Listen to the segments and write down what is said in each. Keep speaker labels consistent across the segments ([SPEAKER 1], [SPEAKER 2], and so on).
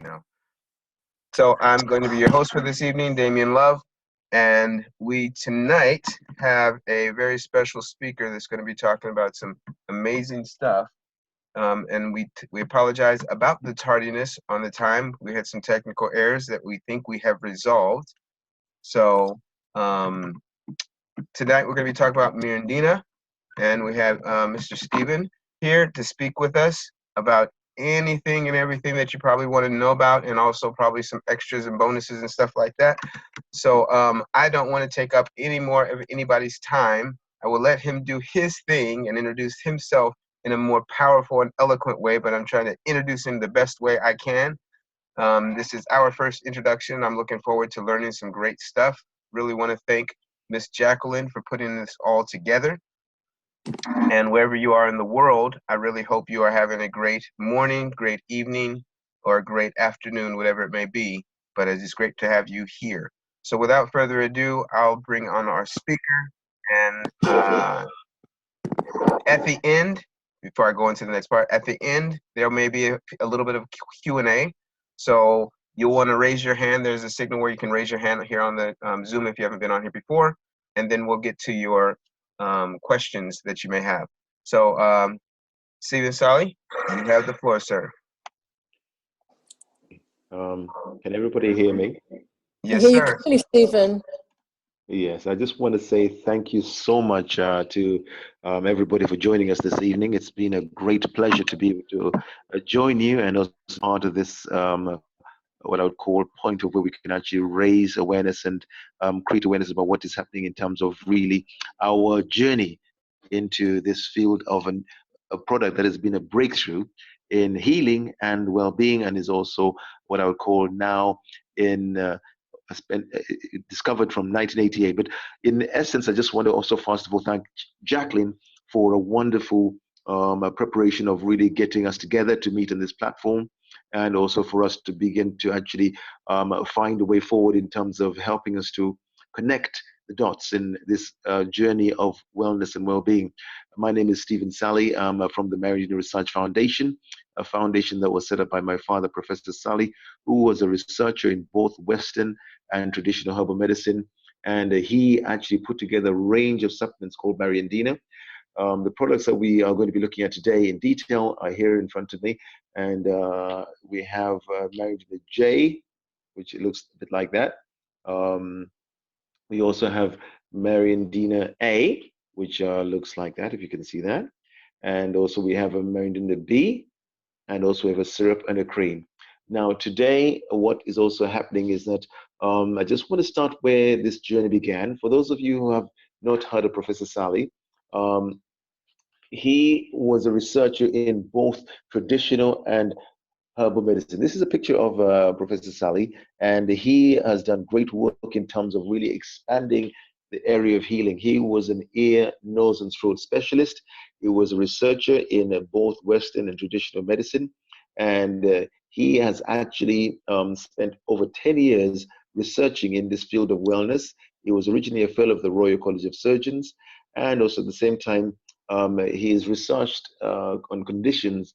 [SPEAKER 1] now. So I'm going to be your host for this evening, Damian Love, and we tonight have a very special speaker that's going to be talking about some amazing stuff. And we apologize about the tardiness on the time. We had some technical errors that we think we have resolved. So tonight we're going to be talking about Mariandina, and we have Mr. Stephen here to speak with us about anything and everything that you probably want to know about, and also probably some extras and bonuses and stuff like that. So I don't want to take up any more of anybody's time. I will let him do his thing and introduce himself in a more powerful and eloquent way, but I'm trying to introduce him the best way I can. This is our first introduction. I'm looking forward to learning some great stuff. Really want to thank Miss Jacqueline for putting this all together. And wherever you are in the world, I really hope you are having a great morning, great evening, or a great afternoon, whatever it may be. But it is great to have you here. So without further ado, I'll bring on our speaker. And at the end, before I go into the next part, at the end, there may be a little bit of Q&A. So you'll want to raise your hand. There's a signal where you can raise your hand here on the Zoom if you haven't been on here before. And then we'll get to your questions that you may have. So, Ssali, you have the floor, sir.
[SPEAKER 2] Can everybody hear me?
[SPEAKER 1] Yes, sir.
[SPEAKER 3] Clearly, Stephen.
[SPEAKER 2] Yes, I just want to say thank you so much to everybody for joining us this evening. It's been a great pleasure to be able to join you and also part of this what I would call point of where we can actually raise awareness and create awareness about what is happening in terms of really our journey into this field of a product that has been a breakthrough in healing and well-being, and is also what I would call now in discovered from 1988. But in essence, I just want to also first of all thank Jacqueline for a wonderful preparation of really getting us together to meet on this platform, and also for us to begin to actually find a way forward in terms of helping us to connect the dots in this journey of wellness and well-being. My name is Stephen Ssali. I'm from the Mariandina Research Foundation, a foundation that was set up by my father, Professor Ssali, who was a researcher in both Western and traditional herbal medicine. And he actually put together a range of supplements called Mariandina. The products that we are going to be looking at today in detail are here in front of me. And we have Mariandina J, which it looks a bit like that. We also have Mariandina A, which looks like that, if you can see that. And also we have a Mariandina B, and also we have a syrup and a cream. Now today, what is also happening is that I just want to start where this journey began. For those of you who have not heard of Professor Ssali, he was a researcher in both traditional and herbal medicine. This is a picture of Professor Ssali, and he has done great work in terms of really expanding the area of healing. He was an ear, nose, and throat specialist. He was a researcher in both Western and traditional medicine, and he has actually spent over 10 years researching in this field of wellness. He was originally a fellow of the Royal College of Surgeons, and also at the same time, he has researched on conditions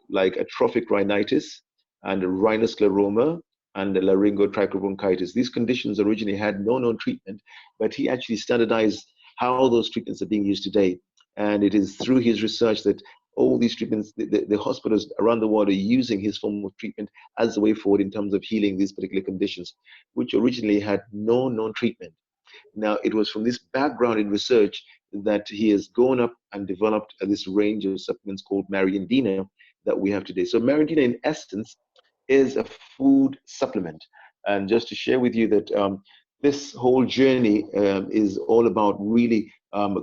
[SPEAKER 2] like atrophic rhinitis and rhinoscleroma and laryngotrachobronchitis. These conditions originally had no known treatment, but he actually standardized how those treatments are being used today. And it is through his research that all these treatments, the hospitals around the world are using his form of treatment as a way forward in terms of healing these particular conditions, which originally had no known treatment. Now, it was from this background in research that he has gone up and developed this range of supplements called Mariandina that we have today. So Mariandina, in essence, is a food supplement. And just to share with you that this whole journey is all about really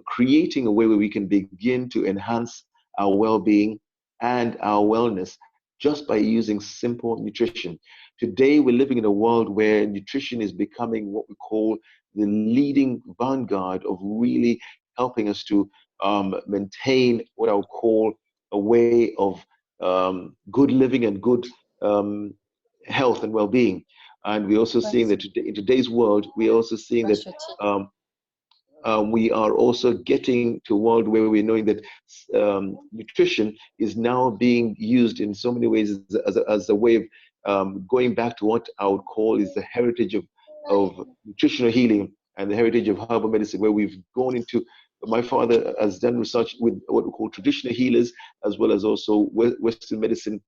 [SPEAKER 2] creating a way where we can begin to enhance our well-being and our wellness just by using simple nutrition. Today, we're living in a world where nutrition is becoming what we call the leading vanguard of really helping us to maintain what I would call a way of good living and good health and well-being. And we're also seeing that today, in today's world, we're also seeing that we are also getting to a world where we're knowing that nutrition is now being used in so many ways as a way going back to what I would call is the heritage of nutritional healing and the heritage of herbal medicine, where we've gone into, my father has done research with what we call traditional healers, as well as also Western medicine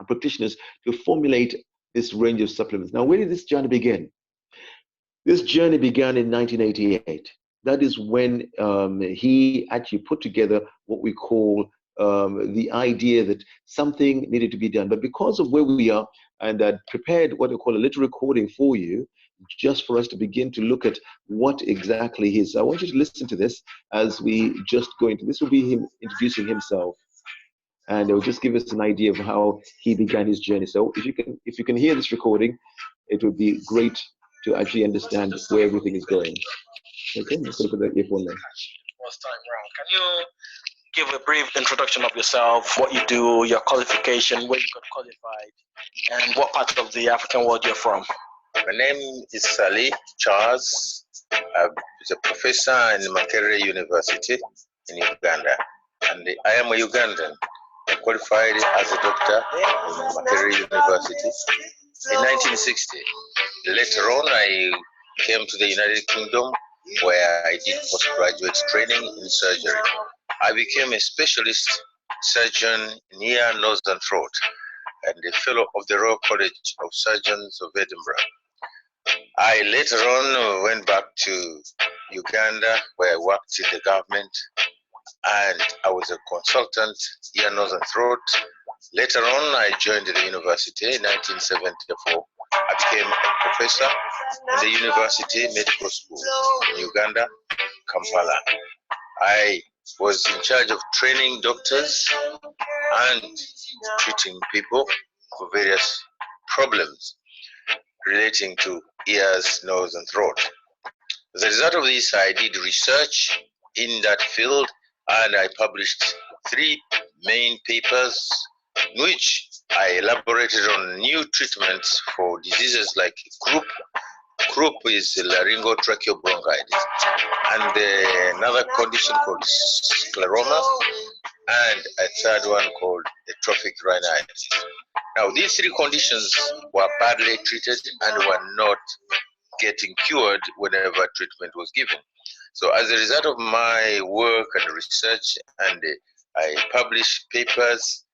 [SPEAKER 2] practitioners, to formulate this range of supplements. Now, where did this journey begin? This journey began in 1988. That is when he actually put together what we call the idea that something needed to be done. But because of where we are, and I prepared what I call a little recording for you, just for us to begin to look at what exactly he is. I want you to listen to this as we just go into this. Will be him introducing himself, and it will just give us an idea of how he began his journey. So if you can hear this recording, it would be great to actually understand where everything is going. Okay, I'm just going to put that earphone there.
[SPEAKER 3] First time round. Can you give a brief introduction of yourself, what you do, your qualification, where you got qualified, and what part of the African world you're from?
[SPEAKER 4] My name is Ssali Charles. I'm a professor in Makerere University in Uganda, and I am a Ugandan. I qualified as a doctor in Makerere University in 1960. Later on, I came to the United Kingdom, where I did postgraduate training in surgery. I became a specialist surgeon in ear, nose, and throat, and a fellow of the Royal College of Surgeons of Edinburgh. I later on went back to Uganda, where I worked in the government, and I was a consultant, ear, nose, and throat. Later on, I joined the university in 1974. I became a professor in the University Medical School in Uganda, Kampala. I was in charge of training doctors and treating people for various problems relating to ears, nose, and throat. As a result of this, I did research in that field, and I published 3 main papers in which I elaborated on new treatments for diseases like croup. Croup is laryngotracheal bronchitis, and another condition called scleroma, and a third one called atrophic rhinitis. Now, these 3 conditions were badly treated and were not getting cured whenever treatment was given. So as a result of my work and research, and I published papers,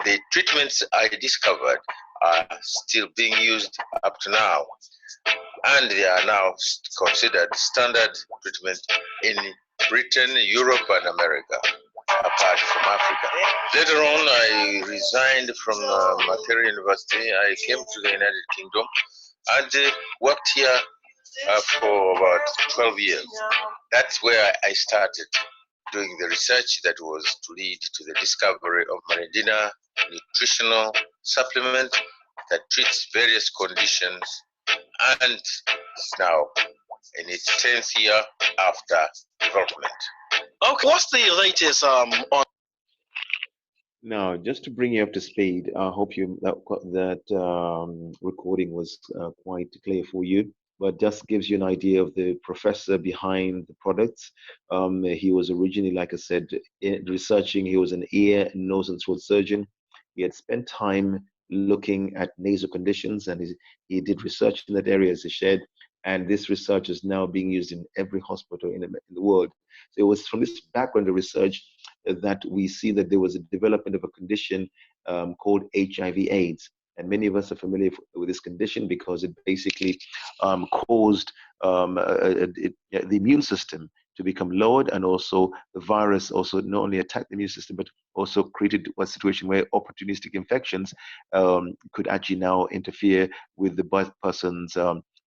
[SPEAKER 4] the treatments I discovered are still being used up to now, and they are now considered standard treatment in Britain, Europe, and America, apart from Africa. Later on, I resigned from Makerere University. I came to the United Kingdom and worked here for about 12 years. That's where I started doing the research that was to lead to the discovery of Mariandina nutritional supplement that treats various conditions, and is now in its 10th year after development.
[SPEAKER 3] Okay, what's the latest on?
[SPEAKER 2] Now, just to bring you up to speed, I hope that recording was quite clear for you, but just gives you an idea of the professor behind the products. He was originally, like I said, researching. He was an ear, nose, and throat surgeon. He had spent time looking at nasal conditions, and he did research in that area, as he shared. And this research is now being used in every hospital in the world. So it was from this background of research that we see that there was a development of a condition called HIV/AIDS. And many of us are familiar with this condition because it basically caused the immune system to become lowered, and also the virus also not only attacked the immune system, but also created a situation where opportunistic infections could actually now interfere with the person's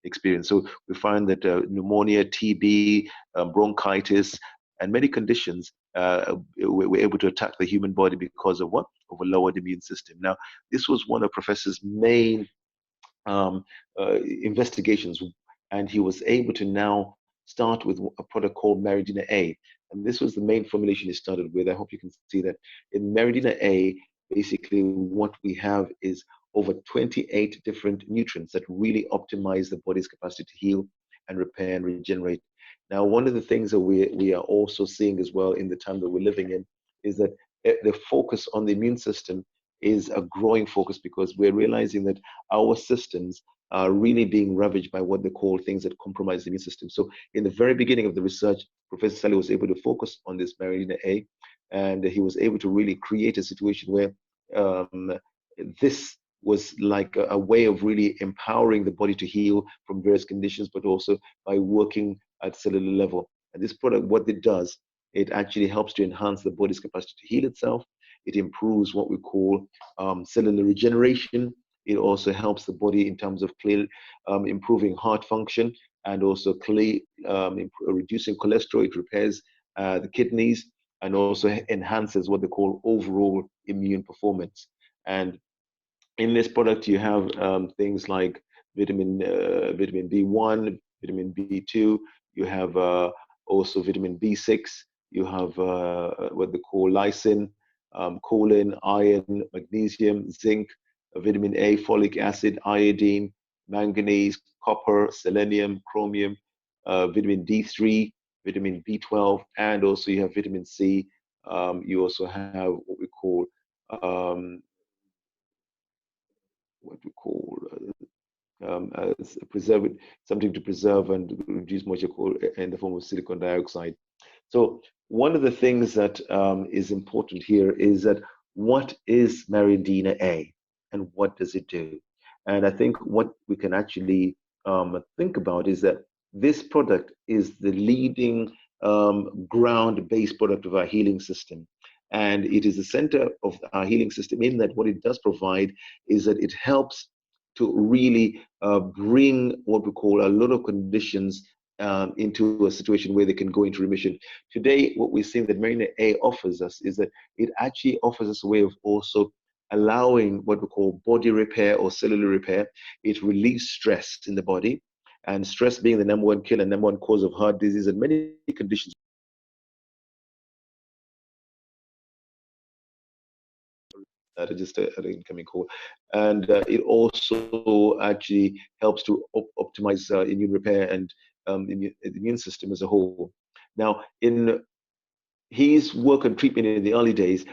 [SPEAKER 2] experience. So we find that pneumonia, TB, bronchitis, and many conditions were able to attack the human body because of what? Of a lowered immune system. Now, this was one of Professor's main investigations, and he was able to now start with a product called Mariandina A. And this was the main formulation he started with. I hope you can see that in Mariandina A, basically what we have is over 28 different nutrients that really optimize the body's capacity to heal and repair and regenerate. Now, one of the things that we are also seeing as well in the time that we're living in is that the focus on the immune system is a growing focus because we're realizing that our systems are really being ravaged by what they call things that compromise the immune system. So in the very beginning of the research, Professor Ssali was able to focus on this Mariandina A, and he was able to really create a situation where um, this was like a way of really empowering the body to heal from various conditions, but also by working at cellular level. And this product, what it does, it actually helps to enhance the body's capacity to heal itself. It improves what we call cellular regeneration. It also helps the body in terms of improving heart function and also reducing cholesterol. It repairs the kidneys and also enhances what they call overall immune performance. And in this product, you have things like vitamin B1, vitamin B2. You have also vitamin B6. You have what they call lysine, choline, iron, magnesium, zinc, vitamin A, folic acid, iodine, manganese, copper, selenium, chromium, vitamin D3, vitamin B12, and also you have vitamin C. You also have what we call um, what we call as a preservative, something to preserve and reduce moisture in the form of silicon dioxide. So one of the things that is important here is that what is Mariandina A and what does it do? And I think what we can actually think about is that this product is the leading ground-based product of our healing system. And it is the center of our healing system in that what it does provide is that it helps to really bring what we call a lot of conditions into a situation where they can go into remission. Today, what we're seeing that Marina A offers us is that it actually offers us a way of also allowing what we call body repair or cellular repair. It relieves stress in the body, and stress being the number one killer, number one cause of heart disease and many conditions. That are just an incoming call, and it also actually helps to optimize immune repair and the immune system as a whole. Now, in his work on treatment in the early days,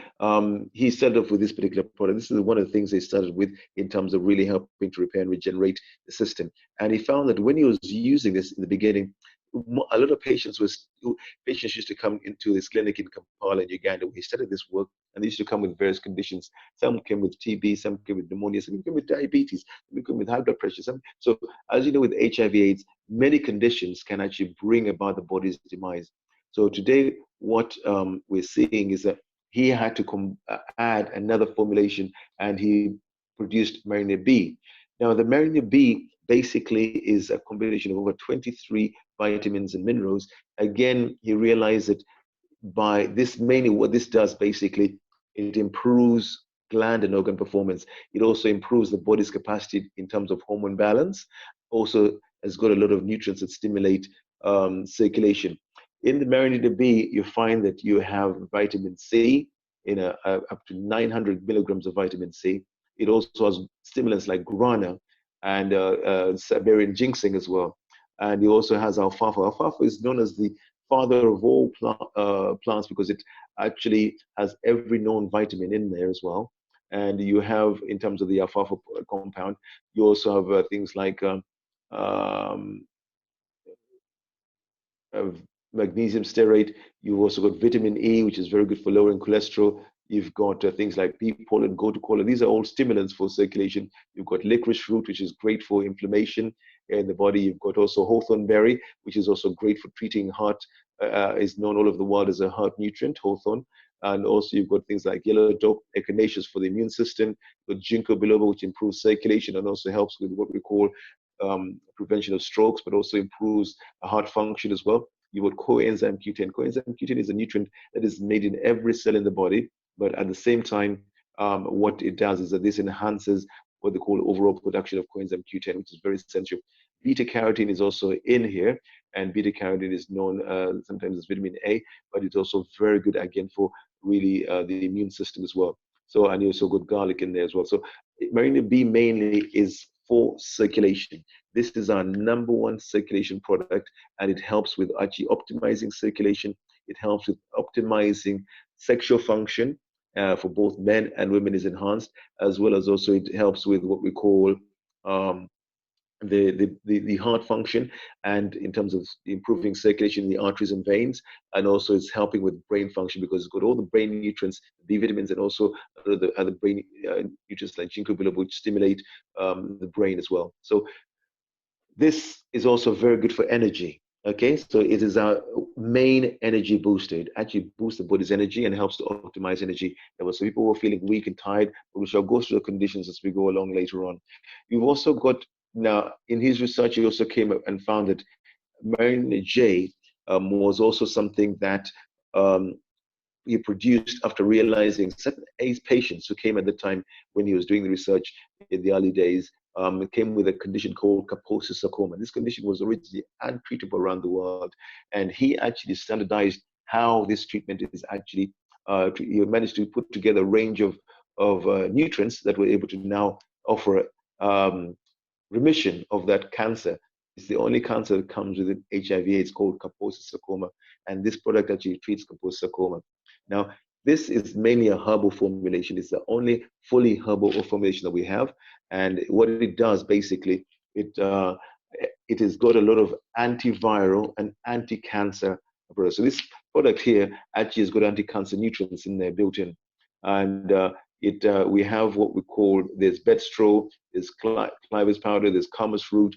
[SPEAKER 2] he started off with this particular product. This is one of the things they started with in terms of really helping to repair and regenerate the system. And he found that when he was using this in the beginning, a lot of patients used to come into this clinic in Kampala in Uganda where he started this work, and they used to come with various conditions. Some came with TB, some came with pneumonia, some came with diabetes, some came with high blood pressure. So as you know, with HIV/AIDS, many conditions can actually bring about the body's demise. So today, what we're seeing is that he had to add another formulation, and he produced Marina B. Now, the Marina B basically is a combination of over 23 vitamins and minerals. Again, he realized that by this, mainly what this does basically, it improves gland and organ performance. It also improves the body's capacity in terms of hormone balance. Also has got a lot of nutrients that stimulate circulation. In the Mariandina B, you find that you have vitamin C in up to 900 milligrams of vitamin C. It also has stimulants like guarana and Siberian ginseng as well. And it also has alfalfa. Alfalfa is known as the father of all plants because it actually has every known vitamin in there as well. And you have, in terms of the alfalfa compound, you also have things like magnesium stearate. You've also got vitamin E, which is very good for lowering cholesterol. You've got things like pea pollen, gotu kola. These are all stimulants for circulation. You've got licorice root, which is great for inflammation in the body. You've got also hawthorn berry, which is also great for treating heart. Is known all over the world as a heart nutrient, hawthorn. And also you've got things like yellow dope, echinaceous for the immune system. You've got ginkgo biloba, which improves circulation and also helps with what we call prevention of strokes, but also improves heart function as well. You've got coenzyme Q10. Coenzyme Q10 is a nutrient that is made in every cell in the body, but at the same time, what it does is that this enhances what they call overall production of coenzyme Q10, which is very essential. Beta carotene is also in here, and beta carotene is known sometimes as vitamin A, but it's also very good again for really the immune system as well. So, and you also got garlic in there as well. So Marina B mainly is for circulation. This is our number one circulation product, and it helps with actually optimizing circulation. It helps with optimizing sexual function, for both men and women is enhanced, as well as also it helps with what we call um, the heart function, and in terms of improving circulation in the arteries and veins, and also it's helping with brain function because it's got all the brain nutrients, B vitamins, and also other brain nutrients like ginkgo biloba, which stimulate the brain as well. So this is also very good for energy. Okay, so it is our main energy booster. It actually boosts the body's energy and helps to optimize energy levels. So people who are feeling weak and tired, but we shall go through the conditions as we go along later on. You've also got, now in his research, he also came up and found that Mariandina J was also something that he produced after realizing certain AIDS patients who came at the time when he was doing the research in the early days came with a condition called Kaposi sarcoma. This condition was originally untreatable around the world, and he actually standardized how this treatment is actually. He managed to put together a range of nutrients that were able to now offer remission of that cancer. It's the only cancer that comes with HIV/AIDS called Kaposi sarcoma, and this product actually treats Kaposi sarcoma. Now, this is mainly a herbal formulation. It's the only fully herbal formulation that we have, and what it does basically, it has got a lot of antiviral and anti-cancer products. So this product here actually has got anti-cancer nutrients in there built in, and we have what we call, there's bedstraw, there's clivus powder, there's camas root,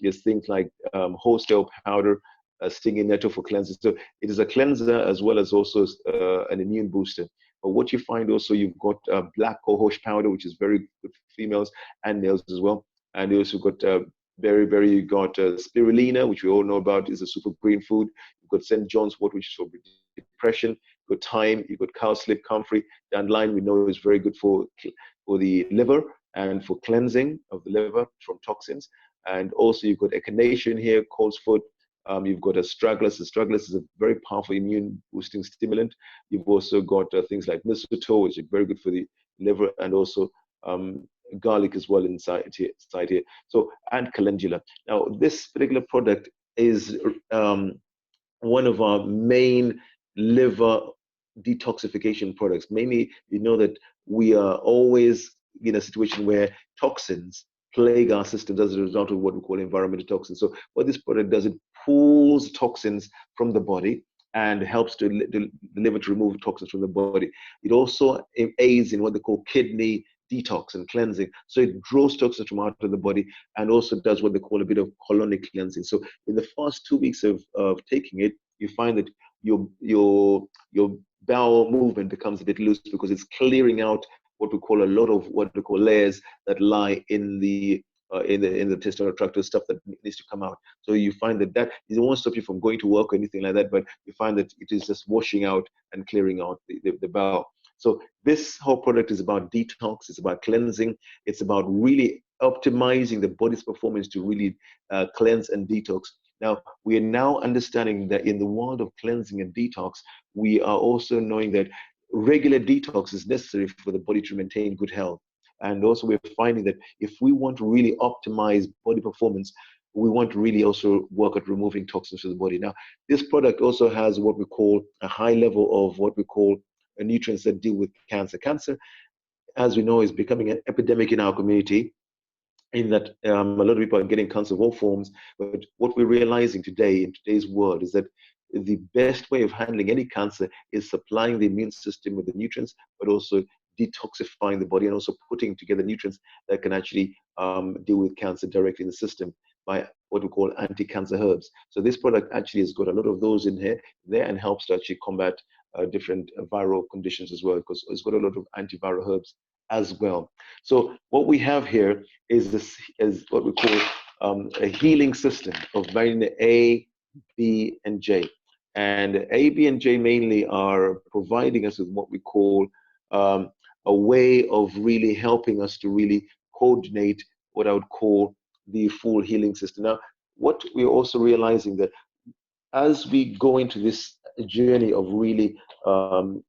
[SPEAKER 2] there's things like horsetail powder, stinging nettle for cleansing. So it is a cleanser as well as also an immune booster. But what you find also, you've got black cohosh powder, which is very good for females and males as well. And you also got you got spirulina, which we all know about, is a super green food. You've got St. John's wort, which is for depression. You've got thyme, you've got cowslip, comfrey. Dandelion, we know, is very good for the liver and for cleansing of the liver from toxins. And also you've got echinacea here, coltsfoot. You've got astragalus. Astragalus is a very powerful immune boosting stimulant. You've also got things like mistletoe, which is very good for the liver, and also garlic as well inside here. So, and calendula. Now, this particular product is one of our main liver detoxification products. Mainly, you know that we are always in a situation where toxins plague our systems as a result of what we call environmental toxins. So what this product does, it pulls toxins from the body and helps the liver to remove toxins from the body. It also aids in what they call kidney detox and cleansing. So it draws toxins from out of the body and also does what they call a bit of colonic cleansing. So in the first 2 weeks of taking it, you find that your bowel movement becomes a bit loose because it's clearing out what we call a lot of what we call layers that lie in the intestinal tract, stuff that needs to come out. So you find that it won't stop you from going to work or anything like that, but you find that it is just washing out and clearing out the bowel. So this whole product is about detox, it's about cleansing, it's about really optimizing the body's performance to really cleanse and detox. Now, we are now understanding that in the world of cleansing and detox, we are also knowing that regular detox is necessary for the body to maintain good health. And also we're finding that if we want to really optimize body performance, we want to really also work at removing toxins from the body. Now, this product also has what we call a high level of what we call nutrients that deal with cancer. Cancer, as we know, is becoming an epidemic in our community, in that a lot of people are getting cancer of all forms. But what we're realizing today in today's world is that the best way of handling any cancer is supplying the immune system with the nutrients, but also detoxifying the body and also putting together nutrients that can actually deal with cancer directly in the system by what we call anti-cancer herbs. So this product actually has got a lot of those in there and helps to actually combat different viral conditions as well, because it's got a lot of antiviral herbs as well. So what we have here is what we call a healing system of vitamin A, B, and J. And A, B, and J mainly are providing us with what we call a way of really helping us to really coordinate what I would call the full healing system. Now, what we're also realizing that as we go into this journey of really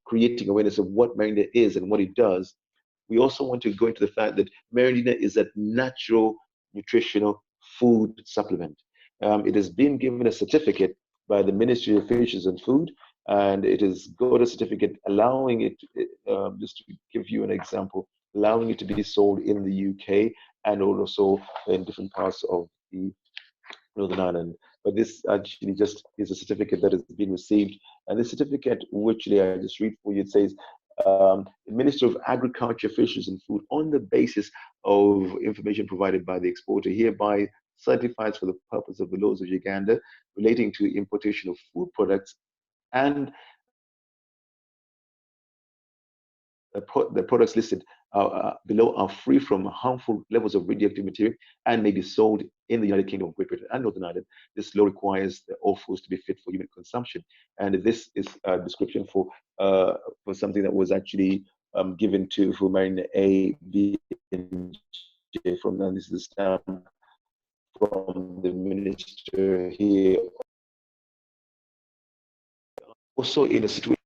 [SPEAKER 2] creating awareness of what Mariandina is and what it does, we also want to go into the fact that Mariandina is a natural nutritional food supplement. It has been given a certificate by the Ministry of Fisheries and Food, and it has got a certificate allowing it, just to give you an example, allowing it to be sold in the UK and also in different parts of the Northern Ireland. But this actually just is a certificate that has been received. And this certificate, which I just read for you, it says, the Minister of Agriculture, Fisheries and Food, on the basis of information provided by the exporter, hereby certifies for the purpose of the laws of Uganda relating to importation of food products and the products listed below are free from harmful levels of radioactive material and may be sold in the United Kingdom, Great Britain, and Northern Ireland. This law requires all foods to be fit for human consumption, and this is a description for something that was actually given to Mariandina A, B, and J from, and this is the stamp from the minister here. Also, in a situation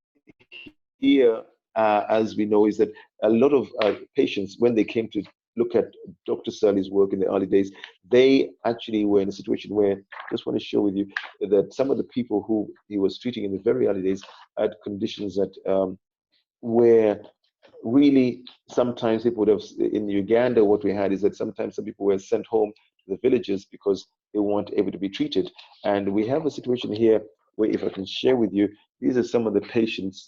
[SPEAKER 2] here, as we know, is that a lot of patients, when they came to look at Dr. Ssali's work in the early days, they actually were in a situation where, I just want to share with you that some of the people who he was treating in the very early days had conditions that were really, sometimes people would have, in Uganda, what we had is that sometimes some people were sent home to the villages because they weren't able to be treated. And we have a situation here where, if I can share with you, these are some of the patients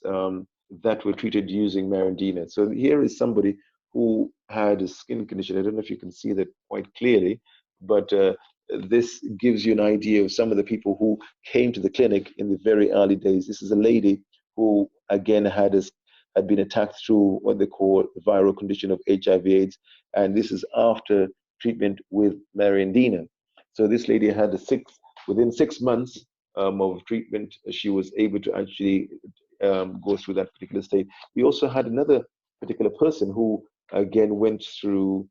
[SPEAKER 2] that were treated using Mariandina. So here is somebody who had a skin condition. I don't know if you can see that quite clearly, but this gives you an idea of some of the people who came to the clinic in the very early days. This is a lady who, again, had been attacked through what they call the viral condition of HIV/AIDS, and this is after treatment with Mariandina. So this lady had within 6 months of treatment, she was able to actually go through that particular state. We also had another particular person who, again, went through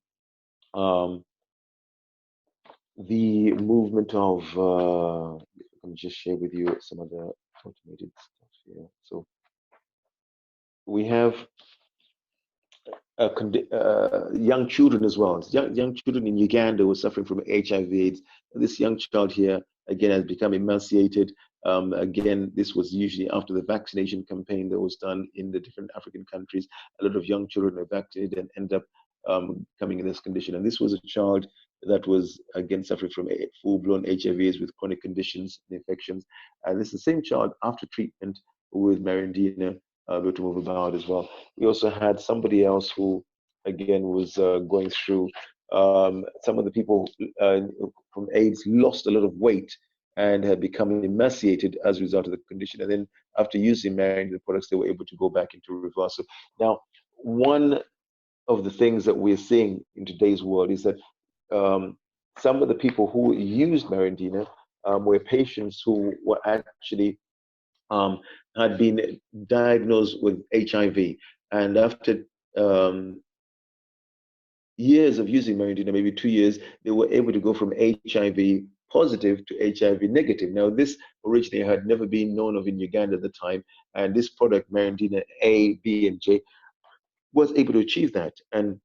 [SPEAKER 2] the movement of, let me just share with you some of the automated stuff here. So we have young children as well. Young children in Uganda who are suffering from HIV/AIDS. This young child here, again, has become emaciated. Again, this was usually after the vaccination campaign that was done in the different African countries. A lot of young children are vaccinated and end up coming in this condition. And this was a child that was, again, suffering from a full-blown HIV/AIDS with chronic conditions and infections. And this is the same child after treatment with Mariandina, able to move about as well. We also had somebody else who, again, was going through, some of the people from AIDS lost a lot of weight and had become emaciated as a result of the condition. And then after using Mariandina products, they were able to go back into reversal. Now, one of the things that we're seeing in today's world is that some of the people who used Mariandina were patients who were actually had been diagnosed with HIV, and after years of using Mariandina, maybe 2 years, they were able to go from HIV positive to HIV negative. Now, this originally had never been known of in Uganda at the time, and this product, Mariandina A, B, and J, was able to achieve that. And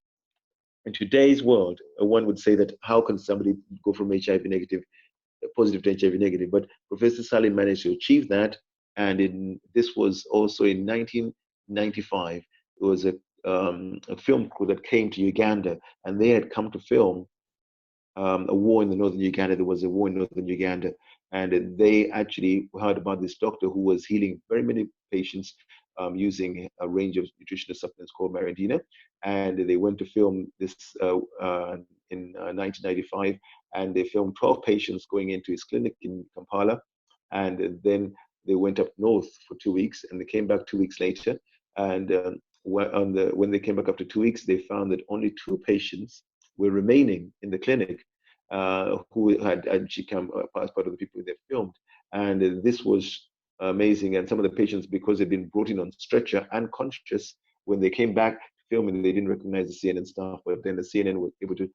[SPEAKER 2] in today's world, one would say that how can somebody go from HIV negative positive to HIV negative? But Professor Ssali managed to achieve that, and this was also in 1995. It was a film crew that came to Uganda, and they had come to film a war in the northern Uganda. There was a war in northern Uganda, and they actually heard about this doctor who was healing very many patients using a range of nutritional supplements called Mariandina. And they went to film this in 1995, and they filmed 12 patients going into his clinic in Kampala, and then they went up north for 2 weeks, and they came back 2 weeks later. And when they came back after 2 weeks, they found that only 2 patients were remaining in the clinic who had actually come as part of the people they filmed. And this was amazing. And some of the patients, because they'd been brought in on stretcher, unconscious, when they came back filming, they didn't recognize the CNN staff, but then the CNN was able to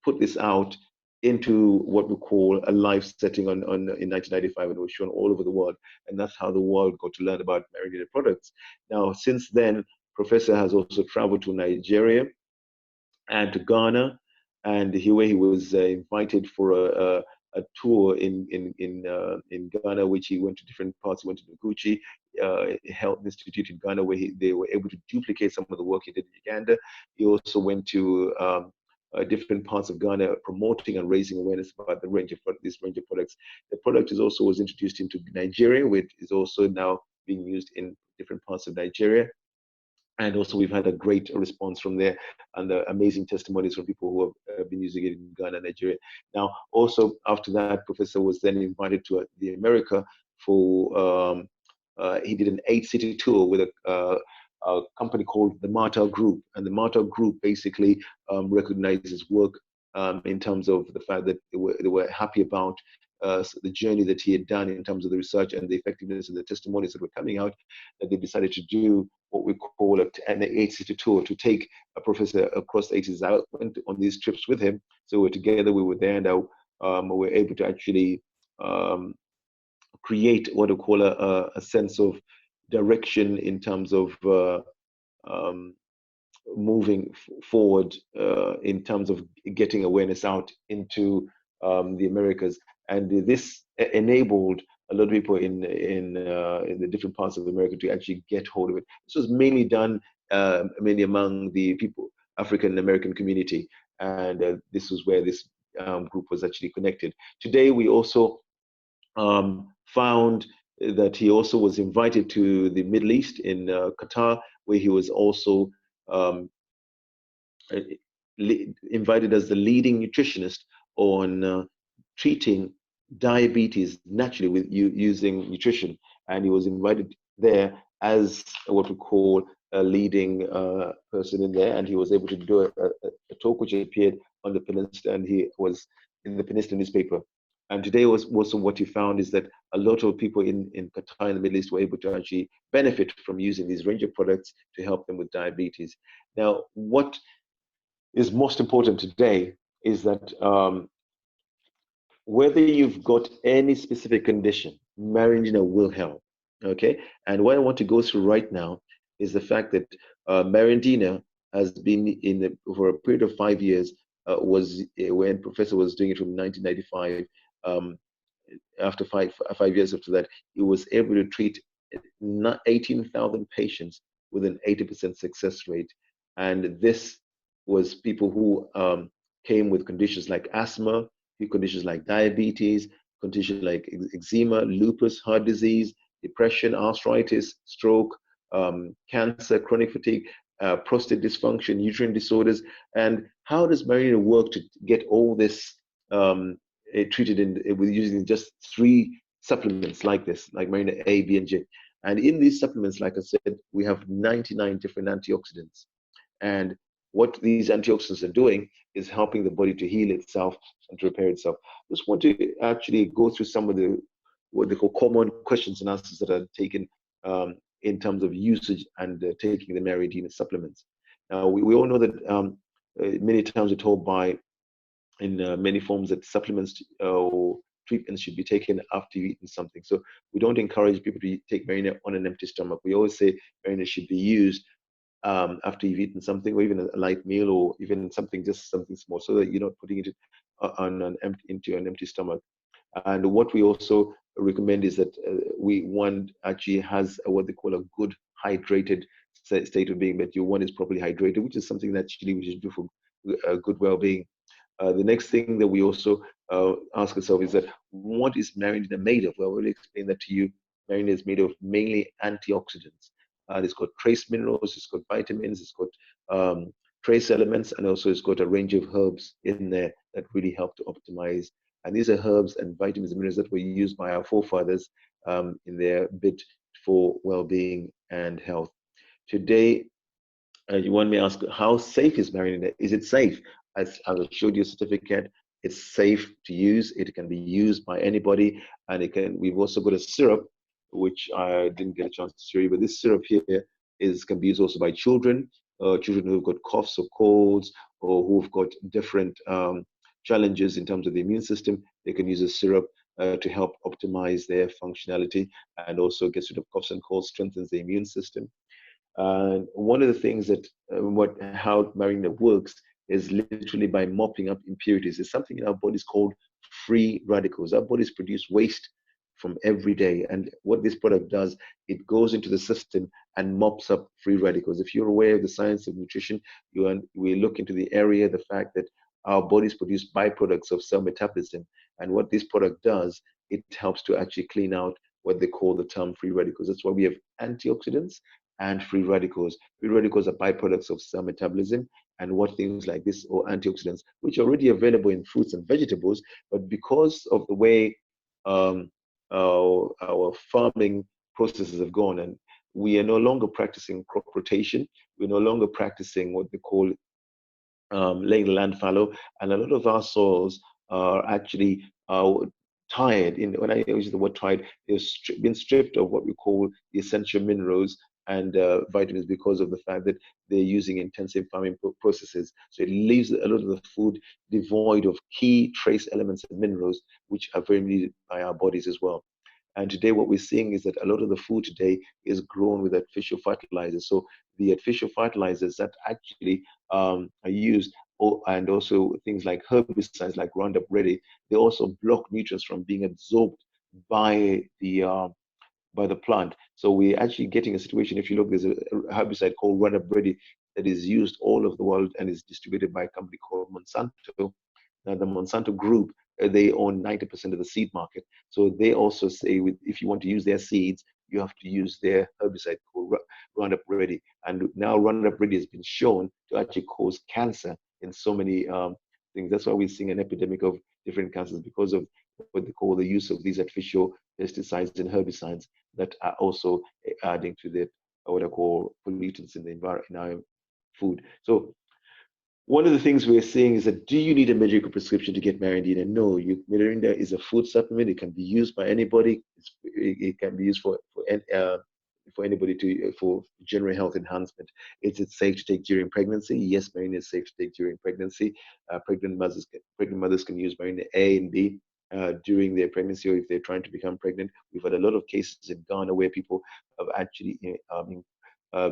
[SPEAKER 2] put this out into what we call a live setting in 1995, and it was shown all over the world. And that's how the world got to learn about Mariandina products. Now, since then, Professor has also traveled to Nigeria and to Ghana, and where he was invited for a tour in Ghana, which he went to different parts. He went to Noguchi Health Institute in Ghana, where they were able to duplicate some of the work he did in Uganda. He also went to different parts of Ghana, promoting and raising awareness about the this range of products. The product was introduced into Nigeria, which is also now being used in different parts of Nigeria. And also, we've had a great response from there, and amazing testimonies from people who have been using it in Ghana, Nigeria. Now, also after that, Professor was then invited to the America for he did an 8-city tour with a company called the Marta Group, and the Marta Group basically recognizes work in terms of the fact that they were happy about the journey that he had done in terms of the research and the effectiveness of the testimonies that were coming out, that they decided to do what we call an 8-city tour, to take a professor across the 8 cities. I went on these trips with him, so we were together, we were there, and we were able to actually create what we call a sense of direction in terms of moving forward in terms of getting awareness out into the Americas. And this enabled a lot of people in the different parts of America to actually get hold of it. This was mainly done mainly among the African American community, and this was where this group was actually connected. Today, we also found that he also was invited to the Middle East in Qatar, where he was also invited as the leading nutritionist on treating diabetes naturally with using nutrition. And he was invited there as what we call a leading person in there, and he was able to do a talk which appeared on the Peninsula, and he was in the Peninsula newspaper. And today was also what he found is that a lot of people in Qatar in the Middle East were able to actually benefit from using these range of products to help them with diabetes. Now, what is most important today is that whether you've got any specific condition, Mariandina will help. Okay, and what I want to go through right now is the fact that Mariandina has been for a period of 5 years. Was when Professor was doing it from 1995. After five years after that, he was able to treat 18,000 patients with an 80% success rate. And this was people who came with conditions like asthma, conditions like diabetes, conditions like eczema, lupus, heart disease, depression, arthritis, stroke, cancer, chronic fatigue, prostate dysfunction, uterine disorders. And how does Mariandina work to get all this treated with using just 3 supplements like this, like Mariandina A, B, and J? And in these supplements, like I said, we have 99 different antioxidants. And what these antioxidants are doing is helping the body to heal itself and to repair itself. I just want to actually go through some of what they call common questions and answers that are taken in terms of usage and taking the Mariandina supplements. Now, we all know that many times we're told in many forms that supplements or treatments should be taken after you've eaten something. So we don't encourage people to take Mariandina on an empty stomach. We always say Mariandina should be used after you've eaten something, or even a light meal, or even just something small, so that you're not putting it into an empty stomach. And what we also recommend is that one actually has what they call a good hydrated state of being, that your one is properly hydrated, which is something that actually we should do for good well-being. The next thing that we also ask ourselves is that what is Mariandina made of? Well, we'll explain that to you. Mariandina is made of mainly antioxidants. It's got trace minerals, it's got vitamins, it's got trace elements, and also it's got a range of herbs in there that really help to optimize. And these are herbs and vitamins and minerals that were used by our forefathers in their bid for well-being and health. Today, one may ask, how safe is Mariandina? Is it safe? As I showed you a certificate, it's safe to use. It can be used by anybody, and we've also got a syrup, which I didn't get a chance to show you, but this syrup here can be used also by children who've got coughs or colds, or who've got different challenges in terms of the immune system. They can use a syrup to help optimize their functionality, and also gets rid of coughs and colds, strengthens the immune system. And one of the things that how Mariandina works is literally by mopping up impurities. There's something in our bodies called free radicals. Our bodies produce waste from every day. And what this product does, it goes into the system and mops up free radicals. If you're aware of the science of nutrition, we look into the area, the fact that our bodies produce byproducts of cell metabolism. And what this product does, it helps to actually clean out what they call the term free radicals. That's why we have antioxidants and free radicals. Free radicals are byproducts of cell metabolism, and what things like this, or antioxidants, which are already available in fruits and vegetables, but because of the way our farming processes have gone, and we are no longer practicing crop rotation, we're no longer practicing what they call laying the land fallow, and a lot of our soils are actually tired. When I use the word tired, they've been stripped of what we call the essential minerals and vitamins, because of the fact that they're using intensive farming processes. So it leaves a lot of the food devoid of key trace elements and minerals, which are very needed by our bodies as well. And today, what we're seeing is that a lot of the food today is grown with artificial fertilizers. So the artificial fertilizers that actually are used, and also things like herbicides like Roundup Ready, they also block nutrients from being absorbed by the plant. So we're actually getting a situation. If you look, there's a herbicide called Roundup Ready that is used all over the world and is distributed by a company called Monsanto. Now, the Monsanto group, they own 90% of the seed market. So they also say, if you want to use their seeds, you have to use their herbicide called Roundup Ready. And now Roundup Ready has been shown to actually cause cancer in so many things. That's why we're seeing an epidemic of different cancers, because of what they call the use of these artificial pesticides and herbicides that are also adding to the what I call pollutants in the environment, in our food. So one of the things we're seeing is that, do you need a medical prescription to get Mariandina? No, Mariandina is a food supplement. It can be used by anybody. It can be used for anybody for general health enhancement. Is it safe to take during pregnancy? Yes, Mariandina is safe to take during pregnancy. Pregnant mothers can use Mariandina A and B during their pregnancy, or if they're trying to become pregnant. We've had a lot of cases in Ghana where people have actually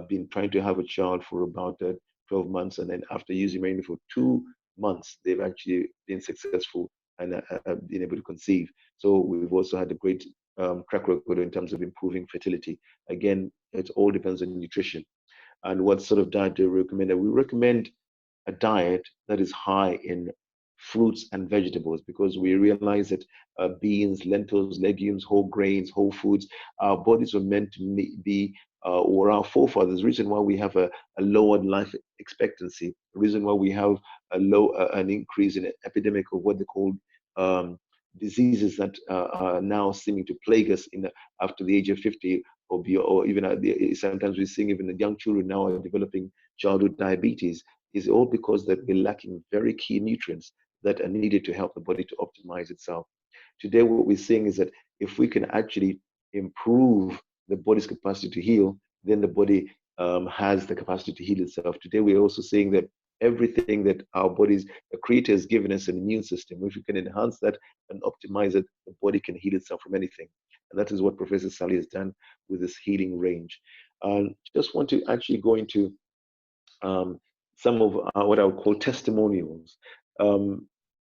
[SPEAKER 2] been trying to have a child for about 12 months, and then after using Mariandina for 2 months, they've actually been successful and been able to conceive. So we've also had a great track record in terms of improving fertility. Again, it all depends on nutrition and what sort of diet do we recommend. We recommend a diet that is high in fruits and vegetables, because we realize that beans, lentils, legumes, whole grains, whole foods, our bodies were meant to be, or our forefathers, the reason why we have a lowered life expectancy, the reason why we have an increase in epidemic of what they call diseases that are now seeming to plague us after the age of 50, or even sometimes we're seeing even the young children now are developing childhood diabetes, is all because that we're lacking very key nutrients that are needed to help the body to optimize itself. Today, what we're seeing is that if we can actually improve the body's capacity to heal, then the body has the capacity to heal itself. Today, we're also seeing that everything that our bodies, the Creator has given us an immune system. If we can enhance that and optimize it, the body can heal itself from anything. And that is what Professor Ssali has done with this healing range. Just want to actually go into some of what I would call testimonials.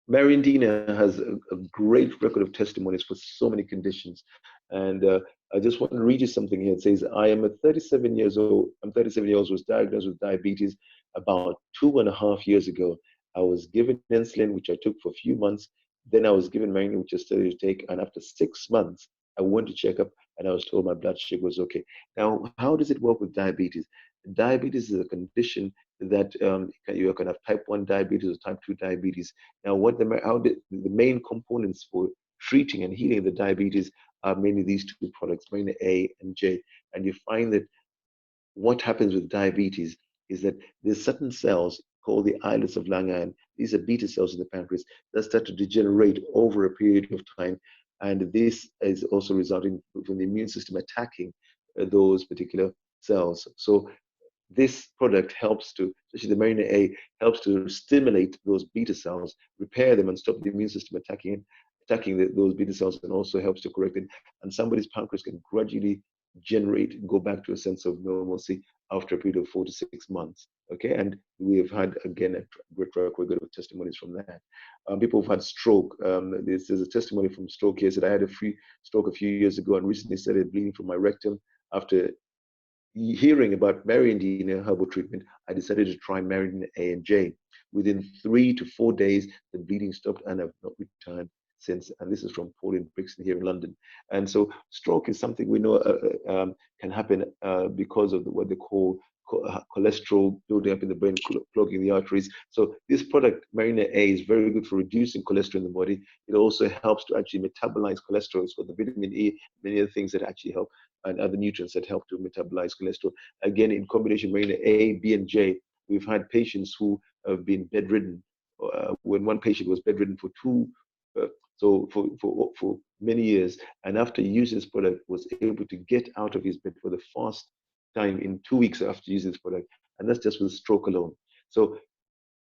[SPEAKER 2] Mariandina has a great record of testimonies for so many conditions. And I just want to read you something here. It says, I am 37 years old. I'm 37 years old, was diagnosed with diabetes about 2.5 years ago. I was given insulin, which I took for a few months. Then I was given Mariandina, which I started to take. And after 6 months, I went to check up and I was told my blood sugar was okay. Now, how does it work with diabetes? Diabetes is a condition that you can have type 1 diabetes or type 2 diabetes. Now, the main components for treating and healing the diabetes are mainly these two products, mainly A and J. And you find that what happens with diabetes is that there's certain cells called the islets of Langerhans. These are beta cells in the pancreas that start to degenerate over a period of time. And this is also resulting from the immune system attacking those particular cells. So this product helps to, especially the Mariandina A, helps to stimulate those beta cells, repair them, and stop the immune system attacking those beta cells, and also helps to correct it. And somebody's pancreas can gradually go back to a sense of normalcy after a period of 4 to 6 months. Okay, and we have had again a great track record of testimonies from that. People who've had stroke. There's a testimony from stroke here. Said I had a stroke a few years ago and recently started bleeding from my rectum. After hearing about Mariandina herbal treatment, I decided to try Mariandina A and J. Within 3 to 4 days, the bleeding stopped, and I've not returned since. And this is from Pauline Brixton here in London. And so, stroke is something we know can happen because of what they call cholesterol building up in the brain, clogging the arteries. So this product, Marina A, is very good for reducing cholesterol in the body. It also helps to actually metabolize cholesterol. It's got the vitamin E, many other things that actually help, and other nutrients that help to metabolize cholesterol. Again, in combination, Marina A, B, and J, we've had patients who have been bedridden. When one patient was bedridden for for many years, and after using this product, was able to get out of his bed for the first time in 2 weeks after using this product, and that's just with stroke alone. So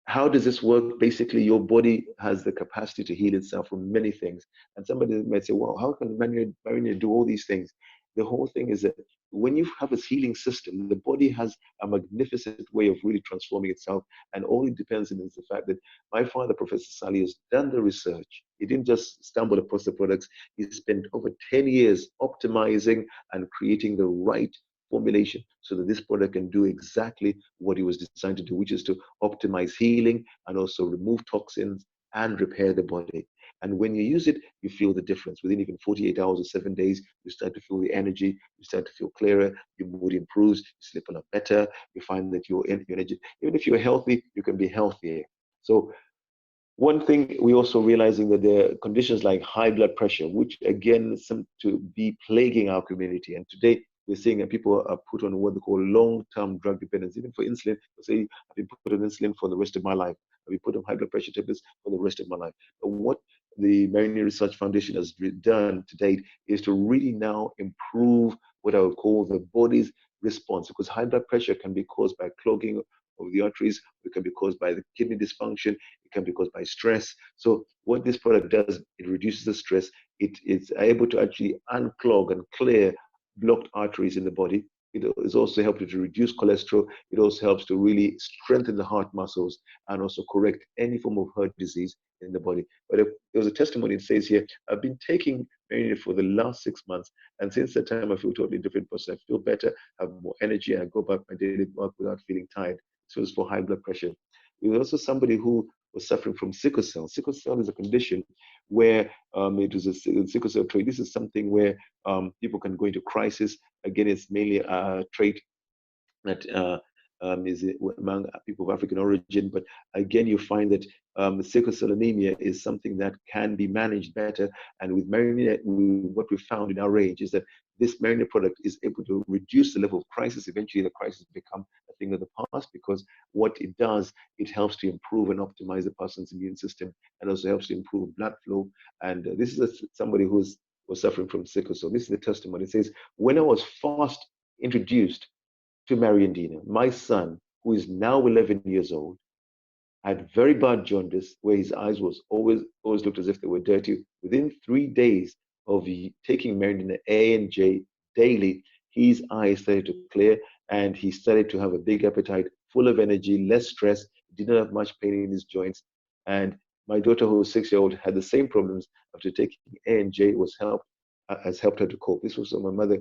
[SPEAKER 2] how does this work? Basically, your body has the capacity to heal itself from many things. And somebody might say, well, how can Marina do all these things? The whole thing is that when you have a healing system, the body has a magnificent way of really transforming itself. And all it depends on is the fact that my father, Professor Ssali, has done the research. He didn't just stumble across the products. He spent over 10 years optimizing and creating the right formulation so that this product can do exactly what it was designed to do, which is to optimize healing and also remove toxins and repair the body. And when you use it, you feel the difference. Within even 48 hours or 7 days, you start to feel the energy, you start to feel clearer, your mood improves, you sleep a lot better, you find that your energy, even if you're healthy, you can be healthier. So one thing we're also realizing that there are conditions like high blood pressure, which again seem to be plaguing our community. And today we're seeing that people are put on what they call long-term drug dependence. Even for insulin, they say, I've been put on insulin for the rest of my life. I've been put on high blood pressure tablets for the rest of my life. But what the Marine Research Foundation has done to date is to really now improve what I would call the body's response, because high blood pressure can be caused by clogging of the arteries, it can be caused by the kidney dysfunction, it can be caused by stress. So what this product does, it reduces the stress. It's able to actually unclog and clear blocked arteries in the body. It is also helping to reduce cholesterol. It also helps to really strengthen the heart muscles and also correct any form of heart disease in the body. But there was a testimony, it says here, I've been taking Marina for the last 6 months, and since that time I feel totally different person. I feel better, have more energy, and I go back my daily work without feeling tired. So it's for high blood pressure. There was also somebody who was suffering from sickle cell. Sickle cell is a condition where it was a sickle cell trait. This is something where people can go into crisis. Again, it's mainly a trait that is among people of African origin. But again, you find that sickle cell anemia is something that can be managed better. And with Marina, what we found in our range is that this Marina product is able to reduce the level of crisis. Eventually, the crisis become a thing of the past, because what it does, it helps to improve and optimize the person's immune system, and also helps to improve blood flow. And this is somebody who was suffering from sickle cell. This is the testimony. It says, when I was first introduced to Mariandina, my son, who is now 11 years old, had very bad jaundice, where his eyes was always looked as if they were dirty. Within 3 days of taking Mariandina A and J daily, his eyes started to clear, and he started to have a big appetite, full of energy, less stress, did not have much pain in his joints. And my daughter, who was 6-year-old, had the same problems. After taking A and J, has helped her to cope. This was my mother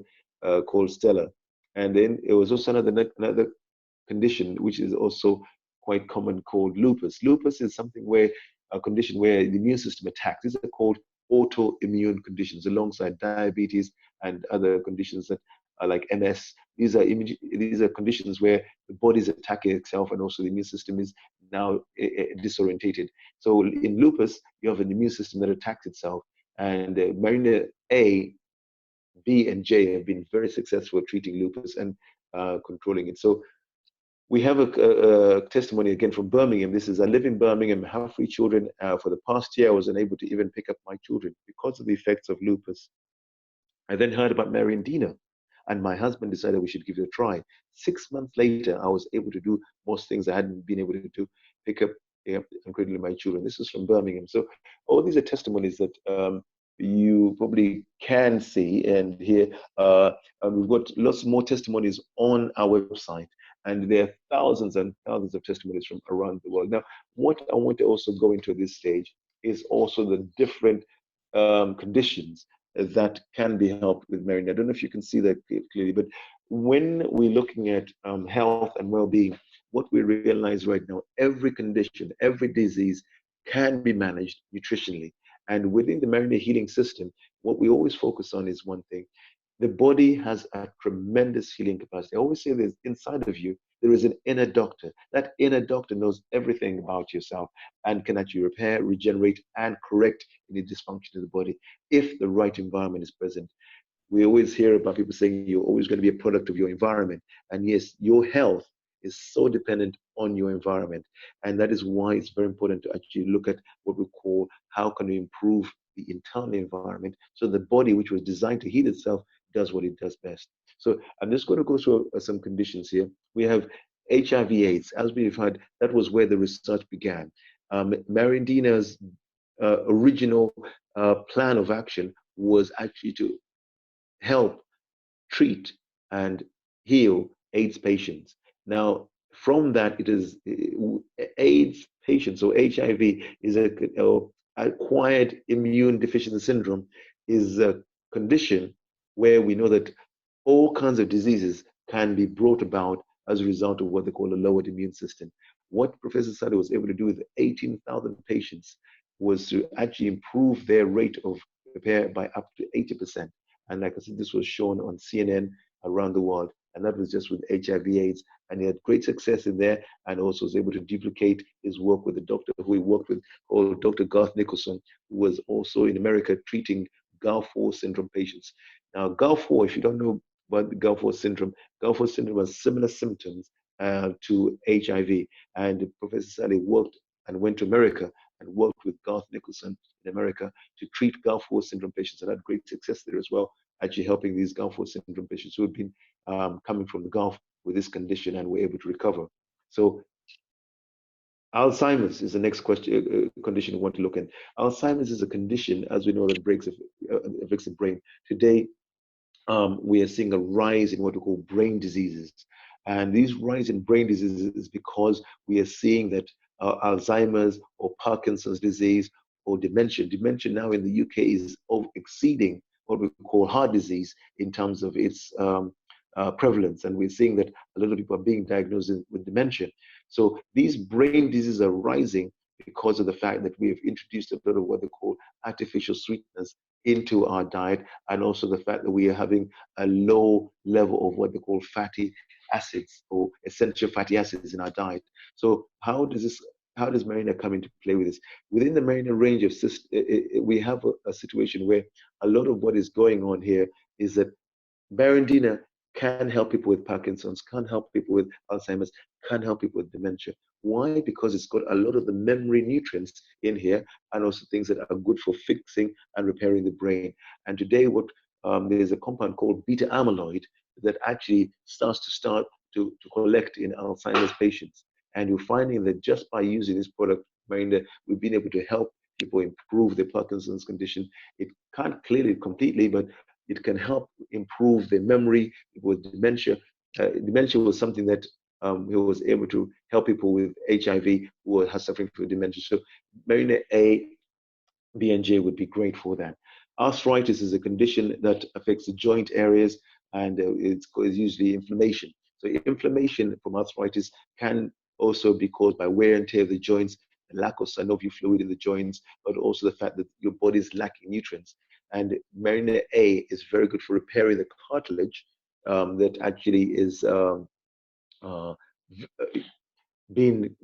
[SPEAKER 2] called Stella. And then it was also another condition which is also quite common, called lupus. Lupus is a condition where the immune system attacks. These are called autoimmune conditions, alongside diabetes and other conditions that are like MS. These are conditions where the body is attacking itself, and also the immune system is now disorientated. So in lupus, you have an immune system that attacks itself, and Marina A, B, and J have been very successful at treating lupus and controlling it. So we have a testimony again from Birmingham. This is, I live in Birmingham, have 3 children. For the past year, I was unable to even pick up my children because of the effects of lupus. I then heard about Mariandina, and my husband decided we should give it a try. 6 months later, I was able to do most things I hadn't been able to do, pick up including my children. This is from Birmingham. So all these are testimonies that you probably can see and hear. And we've got lots more testimonies on our website, and there are thousands and thousands of testimonies from around the world. Now, what I want to also go into at this stage is also the different conditions that can be helped with Mariandina. I don't know if you can see that clearly, but when we're looking at health and well-being, what we realize right now, every condition, every disease can be managed nutritionally. And within the Mariandina healing system, what we always focus on is one thing. The body has a tremendous healing capacity. I always say this, inside of you, there is an inner doctor. That inner doctor knows everything about yourself and can actually repair, regenerate, and correct any dysfunction of the body if the right environment is present. We always hear about people saying you're always going to be a product of your environment. And yes, your health is so dependent on your environment. And that is why it's very important to actually look at what we call how can we improve the internal environment so the body, which was designed to heal itself, does what it does best. So I'm just going to go through some conditions here. We have HIV/AIDS. As we've heard, that was where the research began. Mariandina's original plan of action was actually to help treat and heal AIDS patients. Now, from that, it is AIDS patients, or HIV is a acquired immune deficiency syndrome, is a condition where we know that all kinds of diseases can be brought about as a result of what they call a lowered immune system. What Professor Ssali was able to do with 18,000 patients was to actually improve their rate of repair by up to 80%. And like I said, this was shown on CNN around the world. And that was just with HIV/AIDS. And he had great success in there, and also was able to duplicate his work with the doctor who he worked with, called Dr. Garth Nicholson, who was also in America treating Gulf War syndrome patients. Now, Gulf War, if you don't know about the Gulf War syndrome has similar symptoms to HIV. And Professor Ssali worked and went to America and worked with Garth Nicholson in America to treat Gulf War syndrome patients, and had great success there as well, actually helping these Gulf War syndrome patients who had been coming from the Gulf with this condition and were able to recover. So Alzheimer's is the next condition we want to look at. Alzheimer's is a condition, as we know, that affects the brain. Today, we are seeing a rise in what we call brain diseases. And these rise in brain diseases is because we are seeing that Alzheimer's or Parkinson's disease or dementia now in the UK is exceeding what we call heart disease in terms of its prevalence. And we're seeing that a lot of people are being diagnosed with dementia. So these brain diseases are rising because of the fact that we have introduced a lot of what they call artificial sweeteners into our diet, and also the fact that we are having a low level of what they call fatty acids or essential fatty acids in our diet. So how does Mariandina come into play with this? Within the Mariandina range of we have a situation where a lot of what is going on here is that Mariandina can help people with Parkinson's, can help people with Alzheimer's, can help people with dementia. Why? Because it's got a lot of the memory nutrients in here, and also things that are good for fixing and repairing the brain. And today, there's a compound called beta amyloid that actually starts to collect in Alzheimer's patients. And you're finding that just by using this product, Mariandina, we've been able to help people improve their Parkinson's condition. It can't clear it completely, but it can help improve their memory with dementia. Dementia was something that he was able to help people with HIV who are suffering from dementia. So Mariandina A, B, and J would be great for that. Arthritis is a condition that affects the joint areas, and it's usually inflammation. So inflammation from arthritis can also be caused by wear and tear of the joints, the lack of synovial fluid in the joints, but also the fact that your body is lacking nutrients. And Mariandina A is very good for repairing the cartilage that actually is being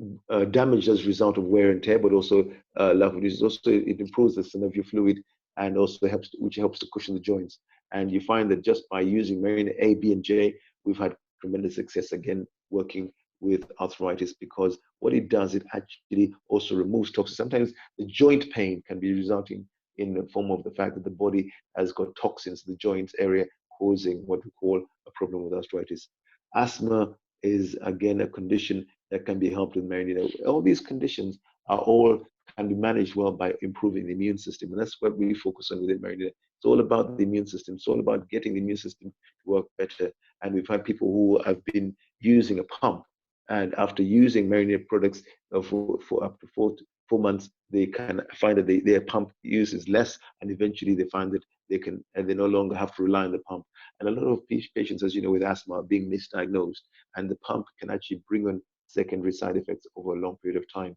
[SPEAKER 2] damaged as a result of wear and tear, but also lack of nutrients. Also, it improves the synovial fluid, and also which helps to cushion the joints. And you find that just by using Mariandina A, B, and J, we've had tremendous success again working with arthritis, because what it does, it actually also removes toxins. Sometimes the joint pain can be resulting in the form of the fact that the body has got toxins in the joints area, causing what we call a problem with arthritis. Asthma is again a condition that can be helped with Mariandina. All these conditions are all can be managed well by improving the immune system. And that's what we focus on within Mariandina. It's all about the immune system. It's all about getting the immune system to work better. And we've had people who have been using a pump, and after using Mariandina products for up to 4 months, they can find that their pump use is less, and eventually they find that they no longer have to rely on the pump. And a lot of patients, as you know, with asthma are being misdiagnosed, and the pump can actually bring on secondary side effects over a long period of time.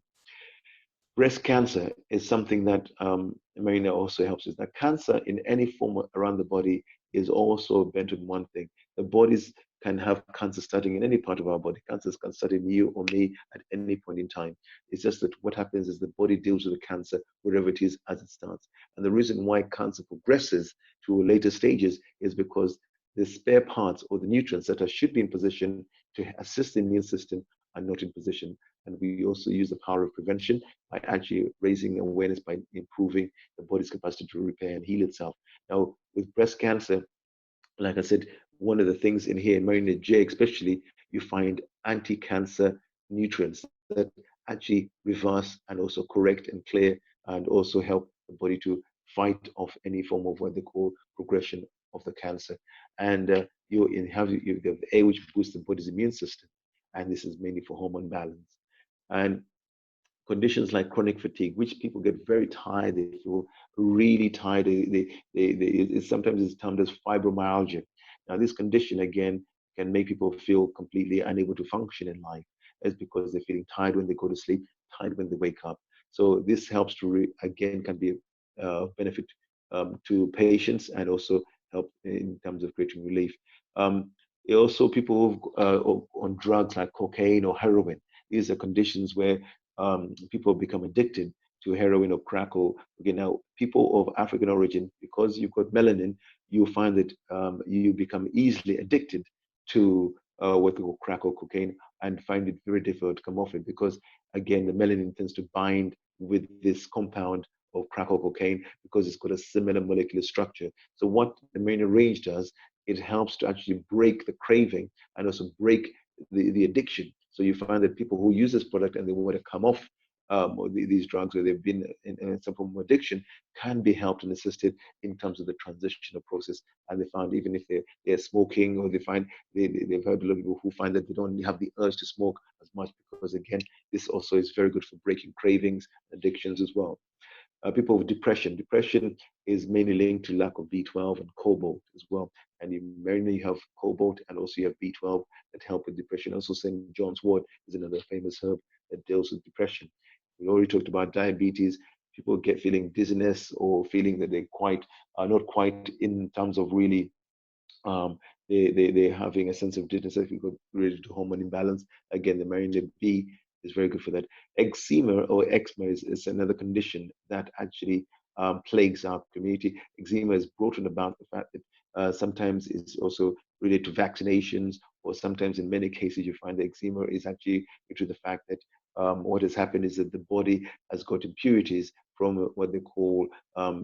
[SPEAKER 2] Breast cancer is something that Marina also helps us. That cancer in any form around the body is also bent on one thing. The bodies can have cancer starting in any part of our body. Cancers can start in you or me at any point in time. It's just that what happens is the body deals with the cancer wherever it is as it starts. And the reason why cancer progresses to later stages is because the spare parts or the nutrients that should be in position to assist the immune system are not in position. And we also use the power of prevention by actually raising awareness, by improving the body's capacity to repair and heal itself. Now, with breast cancer, like I said, one of the things in here, in Marina J especially, you find anti-cancer nutrients that actually reverse and also correct and clear and also help the body to fight off any form of what they call progression of the cancer. And you have the A, which boosts the body's immune system, and this is mainly for hormone balance. And conditions like chronic fatigue, which people get very tired, they feel really tired. Sometimes it's termed as fibromyalgia. Now, this condition again can make people feel completely unable to function in life. It's because they're feeling tired when they go to sleep, tired when they wake up. So this helps to again can be a benefit to patients and also help in terms of creating relief. Also, people on drugs like cocaine or heroin. These are conditions where people become addicted to heroin or crack. Or okay, now people of African origin, because you've got melanin, you find that you become easily addicted to what we call crack or cocaine, and find it very difficult to come off it because again the melanin tends to bind with this compound of crack or cocaine because it's got a similar molecular structure. So what the main range does, it helps to actually break the craving and also break the addiction. So you find that people who use this product and they want to come off these drugs, or they've been in some form of addiction, can be helped and assisted in terms of the transitional process. And they found even if they're smoking, or they've heard a lot of people who find that they don't have the urge to smoke as much, because again, this also is very good for breaking cravings, addictions as well. People with depression. Depression is mainly linked to lack of B12 and cobalt as well. And mainly you have cobalt and also you have B12 that help with depression. Also, St. John's wort is another famous herb that deals with depression. We already talked about diabetes. People get feeling dizziness or feeling that they are not quite in terms of really they're having a sense of dizziness related to hormone imbalance. Again, the Mariandina B is very good for that. Eczema or eczema is another condition that actually plagues our community. Eczema is brought on about the fact that sometimes it's also related to vaccinations, or sometimes in many cases you find that eczema is actually due to the fact that what has happened is that the body has got impurities from what they call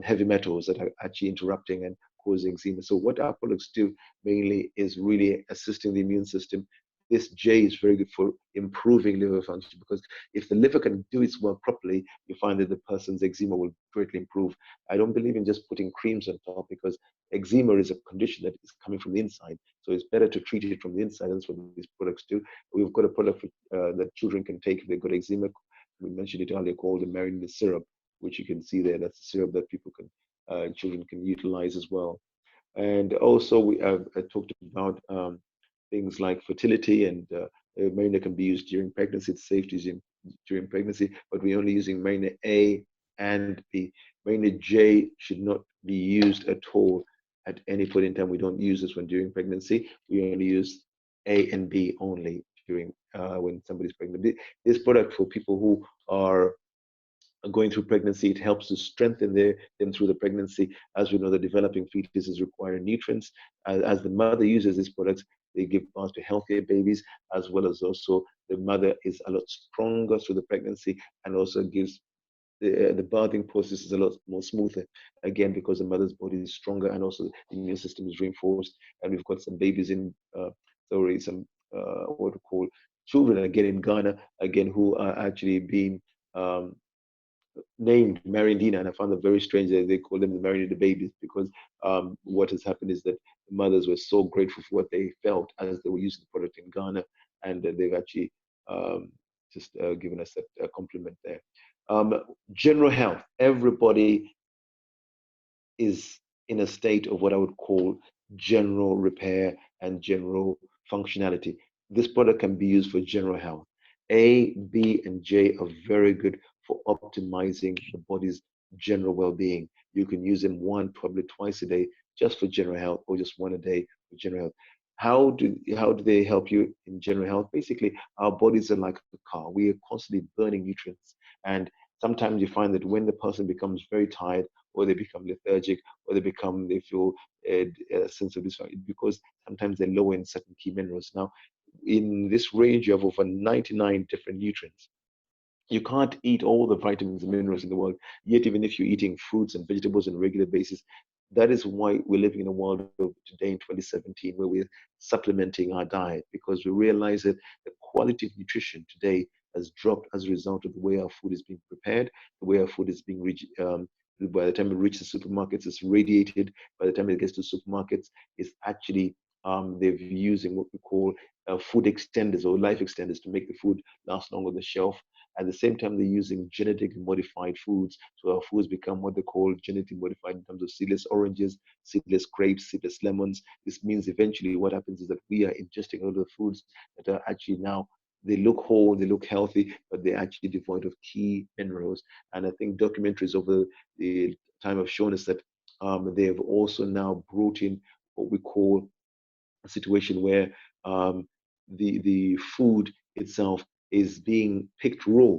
[SPEAKER 2] heavy metals that are actually interrupting and causing eczema. So what our products do mainly is really assisting the immune system. This J is very good for improving liver function, because if the liver can do its work properly, you find that the person's eczema will greatly improve. I don't believe in just putting creams on top, because eczema is a condition that is coming from the inside. So it's better to treat it from the inside. That's what these products do. We've got a product that children can take if they've got eczema. We mentioned it earlier, called the Mariandina syrup, which you can see there. That's a syrup that children can utilize as well. And also we have talked about things like fertility, and Marina can be used during pregnancy. It's safe to use during pregnancy, but we're only using Marina A and B. Marina J should not be used at all at any point in time. We don't use this when during pregnancy. We only use A and B only during when somebody's pregnant. This product for people who are going through pregnancy, it helps to strengthen them through the pregnancy. As we know, the developing fetuses require nutrients. As the mother uses these products, they give birth to healthier babies, as well as also the mother is a lot stronger through the pregnancy, and also gives the birthing process is a lot more smoother, again, because the mother's body is stronger and also the immune system is reinforced. And we've got some babies some what we call children again in Ghana, again, who are actually being named Mariandina, and I found it very strange that they call them the Mariandina babies, because what has happened is that the mothers were so grateful for what they felt as they were using the product in Ghana, and they've actually um, just given us a compliment there. General health, everybody is in a state of what I would call general repair and general functionality. This product can be used for general health. A, B, and J are very good for optimizing the body's general well-being. You can use them one, probably twice a day, just for general health, or just one a day for general health. How do they help you in general health? Basically, our bodies are like a car. We are constantly burning nutrients, and sometimes you find that when the person becomes very tired, or they become lethargic, or they feel a sense of discomfort, because sometimes they're low in certain key minerals. Now, in this range, you have over 99 different nutrients. You can't eat all the vitamins and minerals in the world, yet even if you're eating fruits and vegetables on a regular basis. That is why we're living in a world of today in 2017 where we're supplementing our diet, because we realize that the quality of nutrition today has dropped as a result of the way our food is being prepared, the way our food is being by the time it reaches supermarkets, it's radiated. By the time it gets to supermarkets, it's actually they're using what we call food extenders or life extenders to make the food last longer on the shelf. At the same time, they're using genetically modified foods. So our foods become what they call genetically modified in terms of seedless oranges, seedless grapes, seedless lemons. This means eventually what happens is that we are ingesting a lot of foods that are actually now, they look whole, they look healthy, but they're actually devoid of key minerals. And I think documentaries over the time have shown us that they have also now brought in what we call a situation where the food itself is being picked raw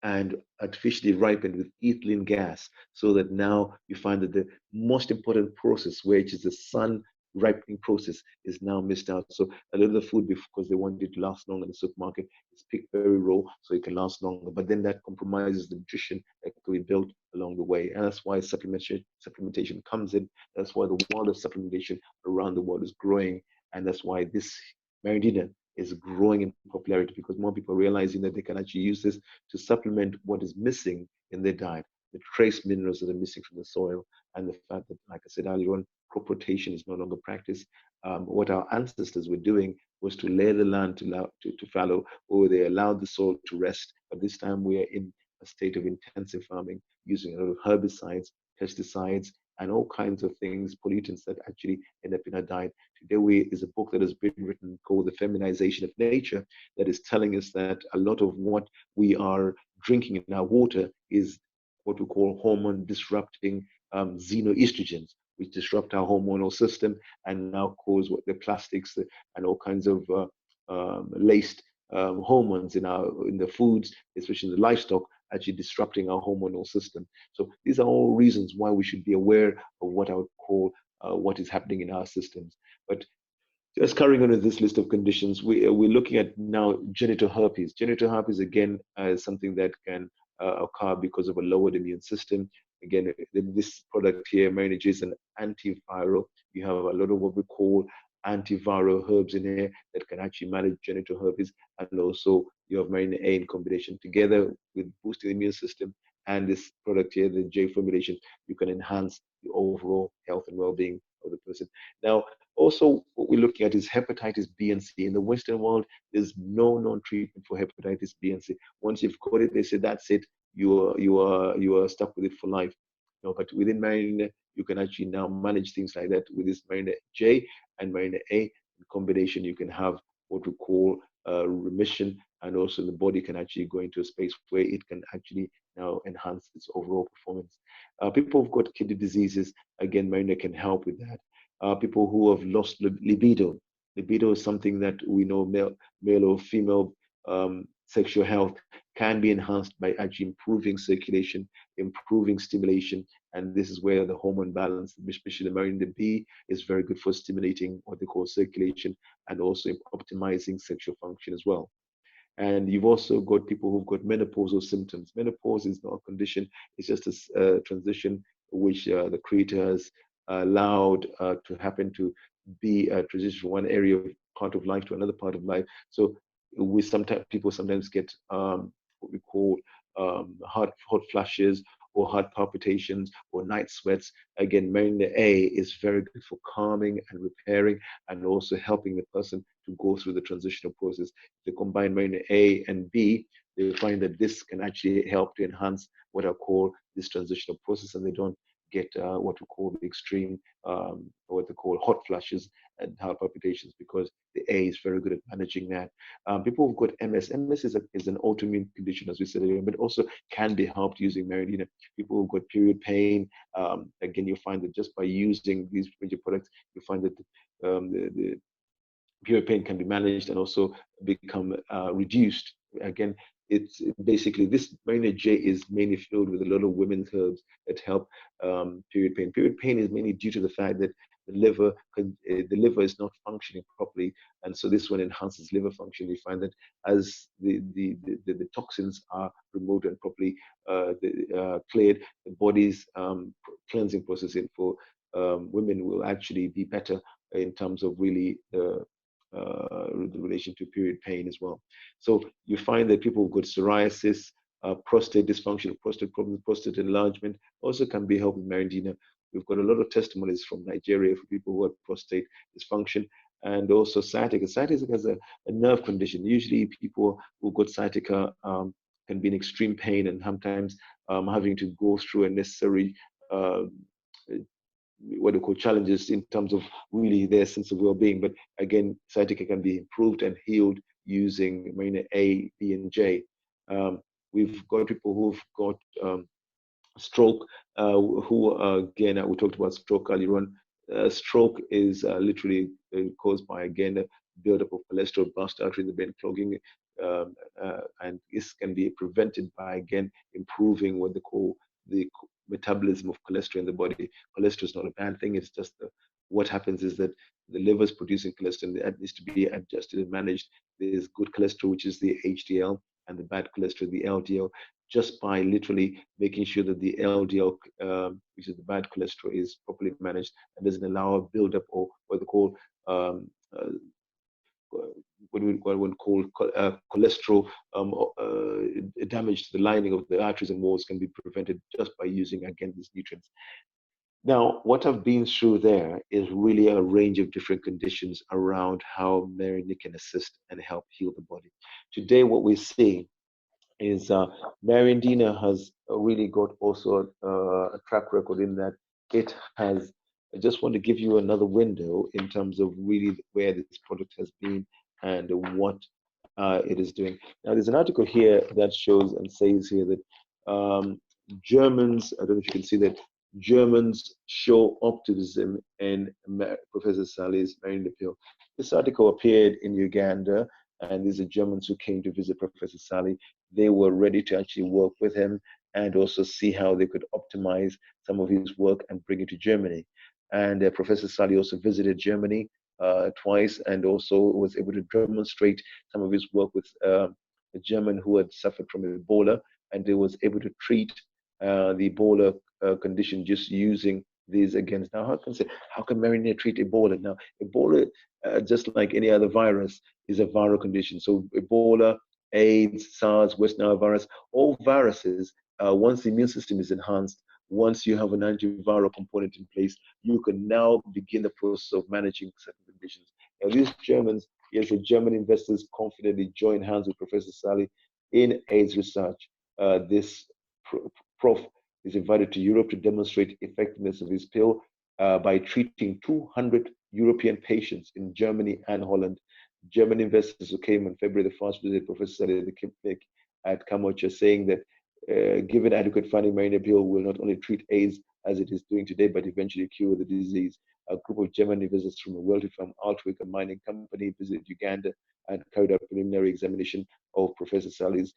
[SPEAKER 2] and artificially ripened with ethylene gas, so that now you find that the most important process, which is the sun ripening process, is now missed out. So a lot of the food, because they want it to last longer in the supermarket, is picked very raw so it can last longer. But then that compromises the nutrition that could be built along the way. And that's why supplementation comes in. That's why the world of supplementation around the world is growing. And that's why this Mariandina is growing in popularity, because more people are realizing that they can actually use this to supplement what is missing in their diet, the trace minerals that are missing from the soil, and the fact that, like I said earlier on, crop rotation is no longer practiced. What our ancestors were doing was to lay the land to fallow, or they allowed the soil to rest. But this time we are in a state of intensive farming, using a lot of herbicides, pesticides, and all kinds of things, pollutants that actually end up in our diet. Today is a book that has been written called The Feminization of Nature, that is telling us that a lot of what we are drinking in our water is what we call hormone disrupting xenoestrogens, which disrupt our hormonal system and now cause what the plastics and all kinds of laced hormones in the foods, especially in the livestock, actually disrupting our hormonal system. So these are all reasons why we should be aware of what I would call what is happening in our systems. But just carrying on with this list of conditions, we're looking at now genital herpes. Genital herpes, again, is something that can occur because of a lowered immune system. Again, this product here manages an antiviral. You have a lot of what we call antiviral herbs in here that can actually manage genital herpes. And also you have Marina A in combination together with boosting the immune system. And this product here, the J formulation, you can enhance the overall health and well-being of the person. Now, also, what we're looking at is hepatitis B and C. In the Western world, there's no known treatment for hepatitis B and C. Once you've got it, they say that's it. You are stuck with it for life. No, but within Marina, you can actually now manage things like that with this Marina J and Marina A. In combination, you can have what we call remission, and also the body can actually go into a space where it can actually now enhance its overall performance. People who've got kidney diseases, again, Marina can help with that. People who have lost libido. Libido is something that we know male or female sexual health can be enhanced by actually improving circulation, improving stimulation, and this is where the hormone balance, especially the Marina B, is very good for stimulating what they call circulation and also optimizing sexual function as well. And you've also got people who've got menopausal symptoms. Menopause is not a condition, it's just a transition which the Creator has allowed to happen, to be a transition from one area of part of life to another part of life. So we sometimes people sometimes get what we call hot flashes or heart palpitations or night sweats. Again, Marina A is very good for calming and repairing and also helping the person to go through the transitional process. If they combine Marina A and B, they will find that this can actually help to enhance what I call this transitional process, and they don't get what we call the extreme, what they call hot flashes and heart palpitations, because the A is very good at managing that. People who've got MS, MS is an autoimmune condition, as we said earlier, but also can be helped using Mariandina. People who've got period pain, again, you find that just by using these major products, you find that the period pain can be managed and also become reduced. Again, it's basically this Marina J is mainly filled with a lot of women's herbs that help period pain. Period pain is mainly due to the fact that the liver is not functioning properly, and so this one enhances liver function. You find that as the toxins are removed and properly cleared, the body's cleansing process for women will actually be better in terms of really the relation to period pain as well. So you find that people who've got psoriasis, prostate dysfunction, prostate problems, prostate enlargement also can be helped with Mariandina. We've got a lot of testimonies from Nigeria for people who have prostate dysfunction and also sciatica. Sciatica is a nerve condition. Usually people who've got sciatica can be in extreme pain and sometimes having to go through a necessary what they call challenges in terms of really their sense of well-being. But again, sciatica can be improved and healed using Marina A, B, and J. We've got people who've got stroke, who again, we talked about stroke earlier on. Stroke is literally caused by, again, a buildup of cholesterol, burst artery in the brain, clogging, and this can be prevented by, again, improving what they call the metabolism of cholesterol in the body. Cholesterol is not a bad thing. It's just what happens is that the liver is producing cholesterol, and that needs to be adjusted and managed. There's good cholesterol, which is the HDL, and the bad cholesterol, the LDL. Just by literally making sure that the LDL, which is the bad cholesterol, is properly managed and doesn't allow a buildup or what they call what we would call cholesterol damage to the lining of the arteries and walls, can be prevented just by using, again, these nutrients. Now, what I've been through there is really a range of different conditions around how Mariandina can assist and help heal the body. Today, what we're seeing is Mariandina has really got also a track record in that it has. I just want to give you another window in terms of really where this product has been and what it is doing. Now, there's an article here that shows and says here that Germans, I don't know if you can see that, Germans show optimism in Professor Ssali's Mariandina pill. This article appeared in Uganda, and these are Germans who came to visit Professor Ssali. They were ready to actually work with him and also see how they could optimize some of his work and bring it to Germany. And Professor Ssali also visited Germany twice and also was able to demonstrate some of his work with a German who had suffered from Ebola, and he was able to treat the Ebola condition just using these against. Now, how can Mariandina treat Ebola? Now, Ebola, just like any other virus, is a viral condition. So Ebola, AIDS, SARS, West Nile virus, all viruses, once the immune system is enhanced, once you have an antiviral component in place, you can now begin the process of managing certain conditions. Now, these Germans, yes, the German investors confidently join hands with Professor Ssali in AIDS research. This prof is invited to Europe to demonstrate effectiveness of his pill by treating 200 European patients in Germany and Holland. German investors who came on February the 1st visited Professor Ssali at the clinic at Kamocha, saying that given adequate funding, Mariandina pill will not only treat AIDS as it is doing today, but eventually cure the disease. A group of German investors from a wealthy firm, Altwick, a mining company, visited Uganda and carried out preliminary examination of Professor Ssali's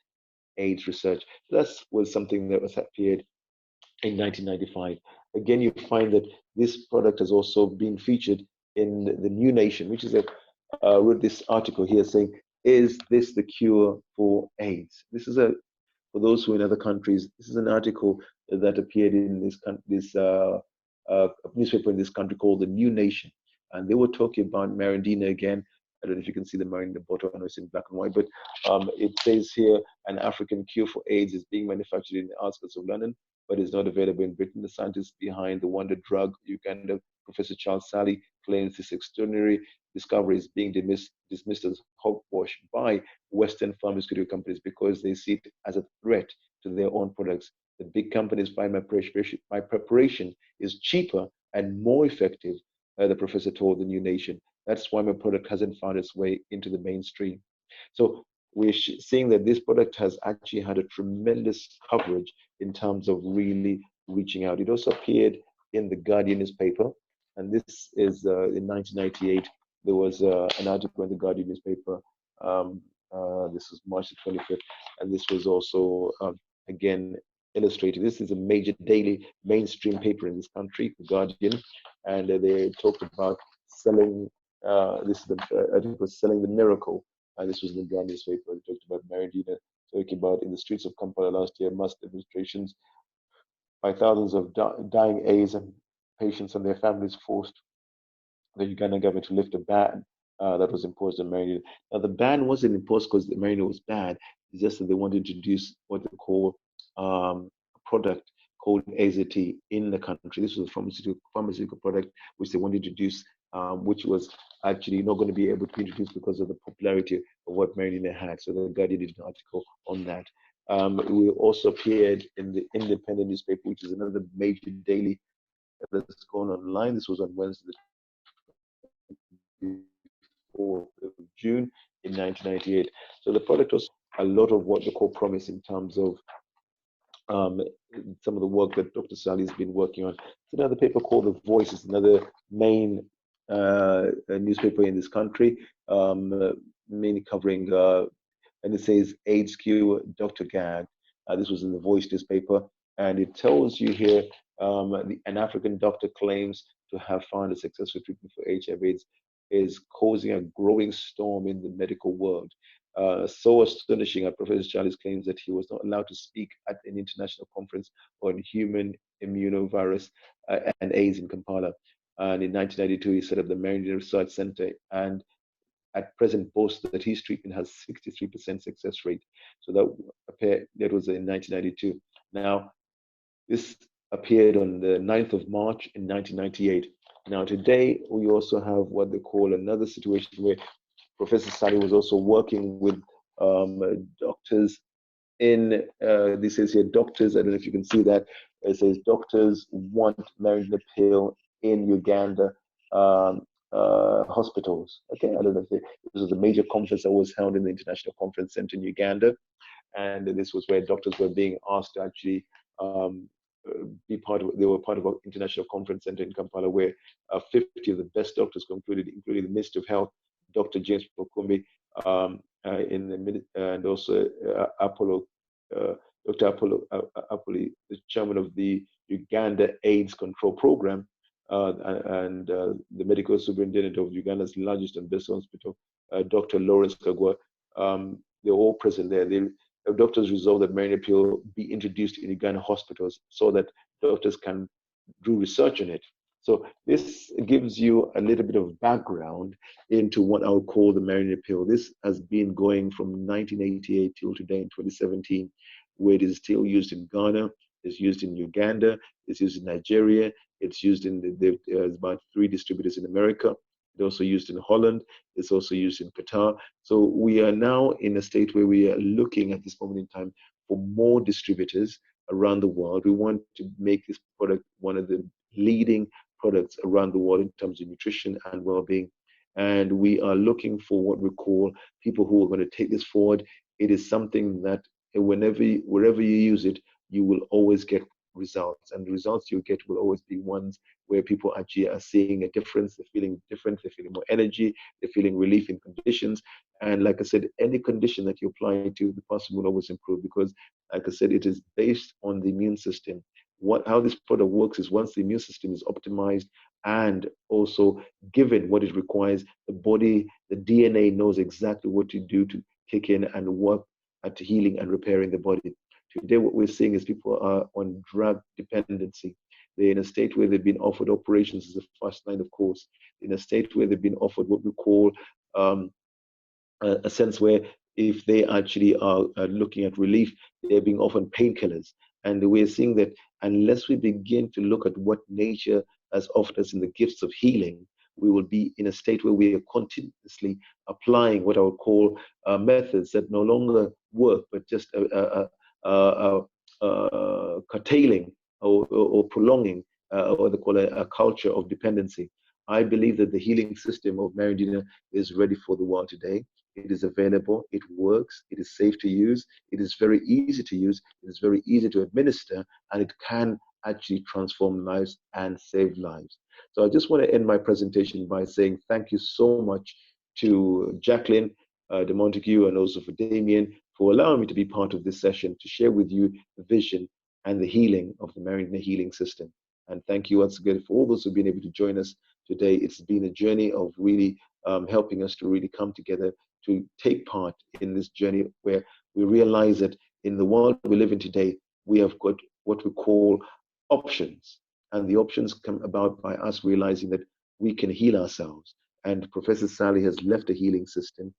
[SPEAKER 2] AIDS research. That was something that was appeared in 1995. Again, you find that this product has also been featured in the New Nation, which is wrote this article here saying, "Is this the cure for AIDS?" This is for those who are in other countries, this is an article that appeared in this newspaper in this country called the New Nation, and they were talking about Mariandina again, I don't know if you can see the marine in the bottom. I know it's in black and white, but it says here an African cure for AIDS is being manufactured in the outskirts of London, but is not available in Britain. The scientist behind the wonder drug, Uganda, Professor Charles Ssali, claims this extraordinary discovery is being dismissed as hogwash by Western pharmaceutical companies because they see it as a threat to their own products. The big companies find my preparation is cheaper and more effective, the professor told the New Nation. That's why my product hasn't found its way into the mainstream. So we're seeing that this product has actually had a tremendous coverage in terms of really reaching out. It also appeared in the Guardian newspaper, and this is in 1998. There was an article in the Guardian newspaper. This was March the 25th, and this was also again illustrated. This is a major daily mainstream paper in this country, the Guardian, and they talked about selling. This is the article selling the miracle. This was in the Guardian newspaper. They talked about Mariandina, talking about in the streets of Kampala last year, mass demonstrations by thousands of dying AIDS and patients and their families forced the Ugandan government to lift a ban that was imposed on Mariandina. Now, the ban wasn't imposed because the Mariandina was bad. It's just that they wanted to introduce what they call a product called AZT in the country. This was a pharmaceutical product which they wanted to introduce, which was actually not going to be able to be introduced because of the popularity of what Mariandina had. So the Guardian did an article on that. We also appeared in the Independent newspaper, which is another major daily that's gone online. This was on Wednesday, the 4th of June in 1998. So the product was a lot of what they call promise in terms of some of the work that Dr. Ssali has been working on. It's another paper called The Voice. It's another main newspaper in this country, mainly covering, and it says AIDS cure, Dr. Gag. This was in The Voice newspaper, and it tells you here an African doctor claims to have found a successful treatment for HIV/AIDS is causing a growing storm in the medical world. So astonishing are Professor Charlie's claims that he was not allowed to speak at an international conference on human immunovirus and AIDS in Kampala. And in 1992, he set up the Mariandina Research Center, and at present boasts that his treatment has 63% success rate. So that was in 1992. Now, this appeared on the 9th of March in 1998. Now, today, we also have what they call another situation where Professor Ssali was also working with doctors in, this says here, doctors, I don't know if you can see that, it says doctors want Mariandina pill in Uganda hospitals. Okay, I don't know if this was a major conference that was held in the International Conference Center in Uganda, and this was where doctors were being asked to actually they were part of an international conference center in Kampala where 50 of the best doctors concluded, including the Minister of Health, Dr. James Pokumbi, and also Apollo, Dr. Apollo, the chairman of the Uganda AIDS Control Program, and the medical superintendent of Uganda's largest and best hospital, Dr. Lawrence Kagwa. They're all present there. The doctors resolved that Mariandina pill be introduced in Uganda hospitals so that doctors can do research on it. So this gives you a little bit of background into what I would call the Mariandina pill. This has been going from 1988 till today in 2017, where it is still used in Ghana, it's used in Uganda, it's used in Nigeria, it's used in there's about 3 distributors in America. It's also used in Holland. It's also used in Qatar. So we are now in a state where we are looking at this moment in time for more distributors around the world. We want to make this product one of the leading products around the world in terms of nutrition and well-being. And we are looking for what we call people who are going to take this forward. It is something that wherever you use it, you will always get results, and the results you get will always be ones where people actually are seeing a difference. They're feeling different, they're feeling more energy, they're feeling relief in conditions. And like I said, any condition that you apply to, the person will always improve, because like I said, it is based on the immune system. How this product works is once the immune system is optimized and also given what it requires, the body, the DNA knows exactly what to do to kick in and work at healing and repairing the body. Today, what we're seeing is people are on drug dependency. They're in a state where they've been offered operations as a first line of course, in a state where they've been offered what we call a sense where if they actually are looking at relief, they're being offered painkillers. And we're seeing that unless we begin to look at what nature has offered us in the gifts of healing, we will be in a state where we are continuously applying what I would call methods that no longer work, but just curtailing or prolonging what they call a culture of dependency. I believe that the healing system of Mariandina is ready for the world today. It is available, it works, it is safe to use, it is very easy to use, it is very easy to administer, and it can actually transform lives and save lives. So I just want to end my presentation by saying thank you so much to Jacqueline de Montague and also for Damien for allowing me to be part of this session to share with you the vision and the healing of the Mariandina healing system. And thank you once again for all those who've been able to join us today. It's been a journey of really helping us to really come together to take part in this journey where we realize that in the world we live in today, we have got what we call options. And the options come about by us realizing that we can heal ourselves. And Professor Ssali has left a healing system.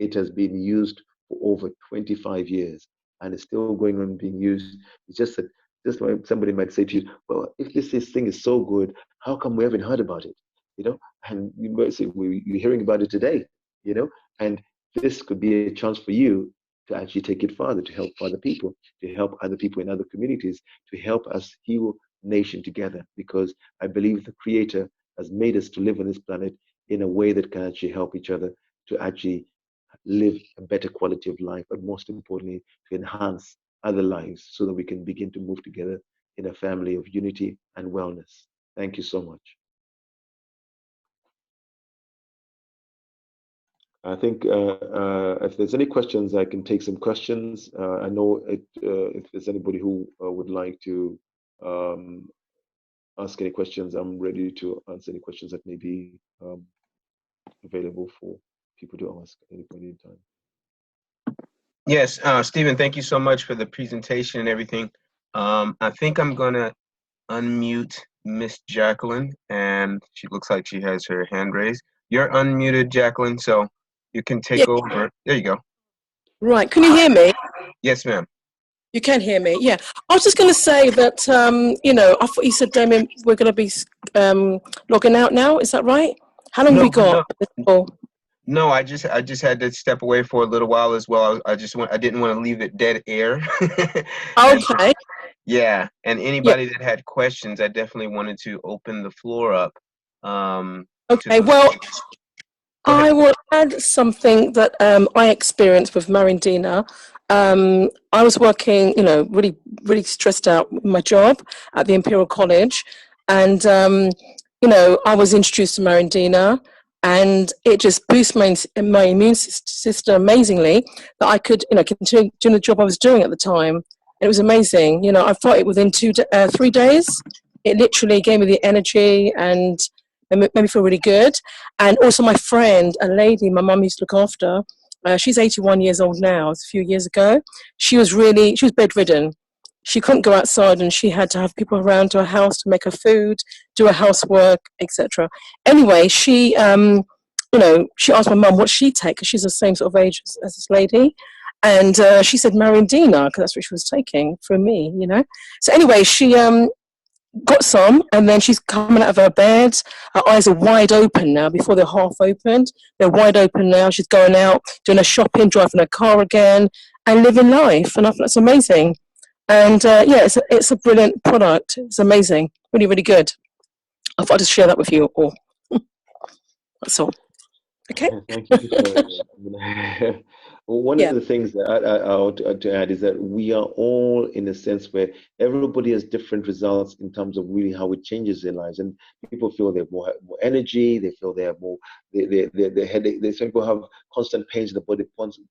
[SPEAKER 2] It has been used for over 25 years and is still going on being used. It's just that just like somebody might say to you, well, if this thing is so good, how come we haven't heard about it? You know, and you might say, you're hearing about it today, you know, and this could be a chance for you to actually take it further, to help other people, to help other people in other communities, to help us heal nation together, because I believe the Creator has made us to live on this planet in a way that can actually help each other to actually live a better quality of life, but most importantly, to enhance other lives so that we can begin to move together in a family of unity and wellness. Thank you so much. I think if there's any questions, I can take some questions. I know if there's anybody who would like to ask any questions, I'm ready to answer any questions that may be available for people to ask at any point in time.
[SPEAKER 1] Yes, Stephen, thank you so much for the presentation and everything. I think I'm going to unmute Miss Jacqueline, and she looks like she has her hand raised. You're unmuted, Jacqueline, so you can take over. There you go.
[SPEAKER 5] Right. Can you hear me?
[SPEAKER 1] Yes, ma'am.
[SPEAKER 5] You can hear me. Yeah. I was just going to say that, you know, I thought you said, Damien, we're going to be logging out now. Is that right? How long have we got?
[SPEAKER 1] No, I just had to step away for a little while as well. I didn't want to leave it dead air.
[SPEAKER 5] Okay.
[SPEAKER 1] Yeah, and anybody that had questions, I definitely wanted to open the floor up.
[SPEAKER 5] Okay. Well, I will add something that I experienced with Mariandina. I was working, you know, really, really stressed out with my job at the Imperial College, and you know, I was introduced to Mariandina, and it just boosted my immune system amazingly that I could, you know, continue doing the job I was doing at the time. It was amazing. You know, I felt it within 3 days. It literally gave me the energy and made me feel really good. And also my friend, a lady my mum used to look after, she's 81 years old now, it's a few years ago. She was bedridden. She couldn't go outside and she had to have people around to her house to make her food, do her housework, etc. Anyway, she, you know, she asked my mum what she'd take because she's the same sort of age as this lady. And she said Mariandina, because that's what she was taking for me, you know. So anyway, she got some, and then she's coming out of her bed. Her eyes are wide open now. Before they're half opened, they're wide open now. She's going out, doing her shopping, driving her car again, and living life. And I thought that's amazing. And yeah, it's a brilliant product. It's amazing, really, really good. I thought I'd just share that with you all. That's all. Okay.
[SPEAKER 2] Thank you for sharing. Well, one of the things that I want to add is that we are all in a sense where everybody has different results in terms of really how it changes their lives, and people feel they have more energy, they feel they have more, their headache. Some people have constant pains in the body,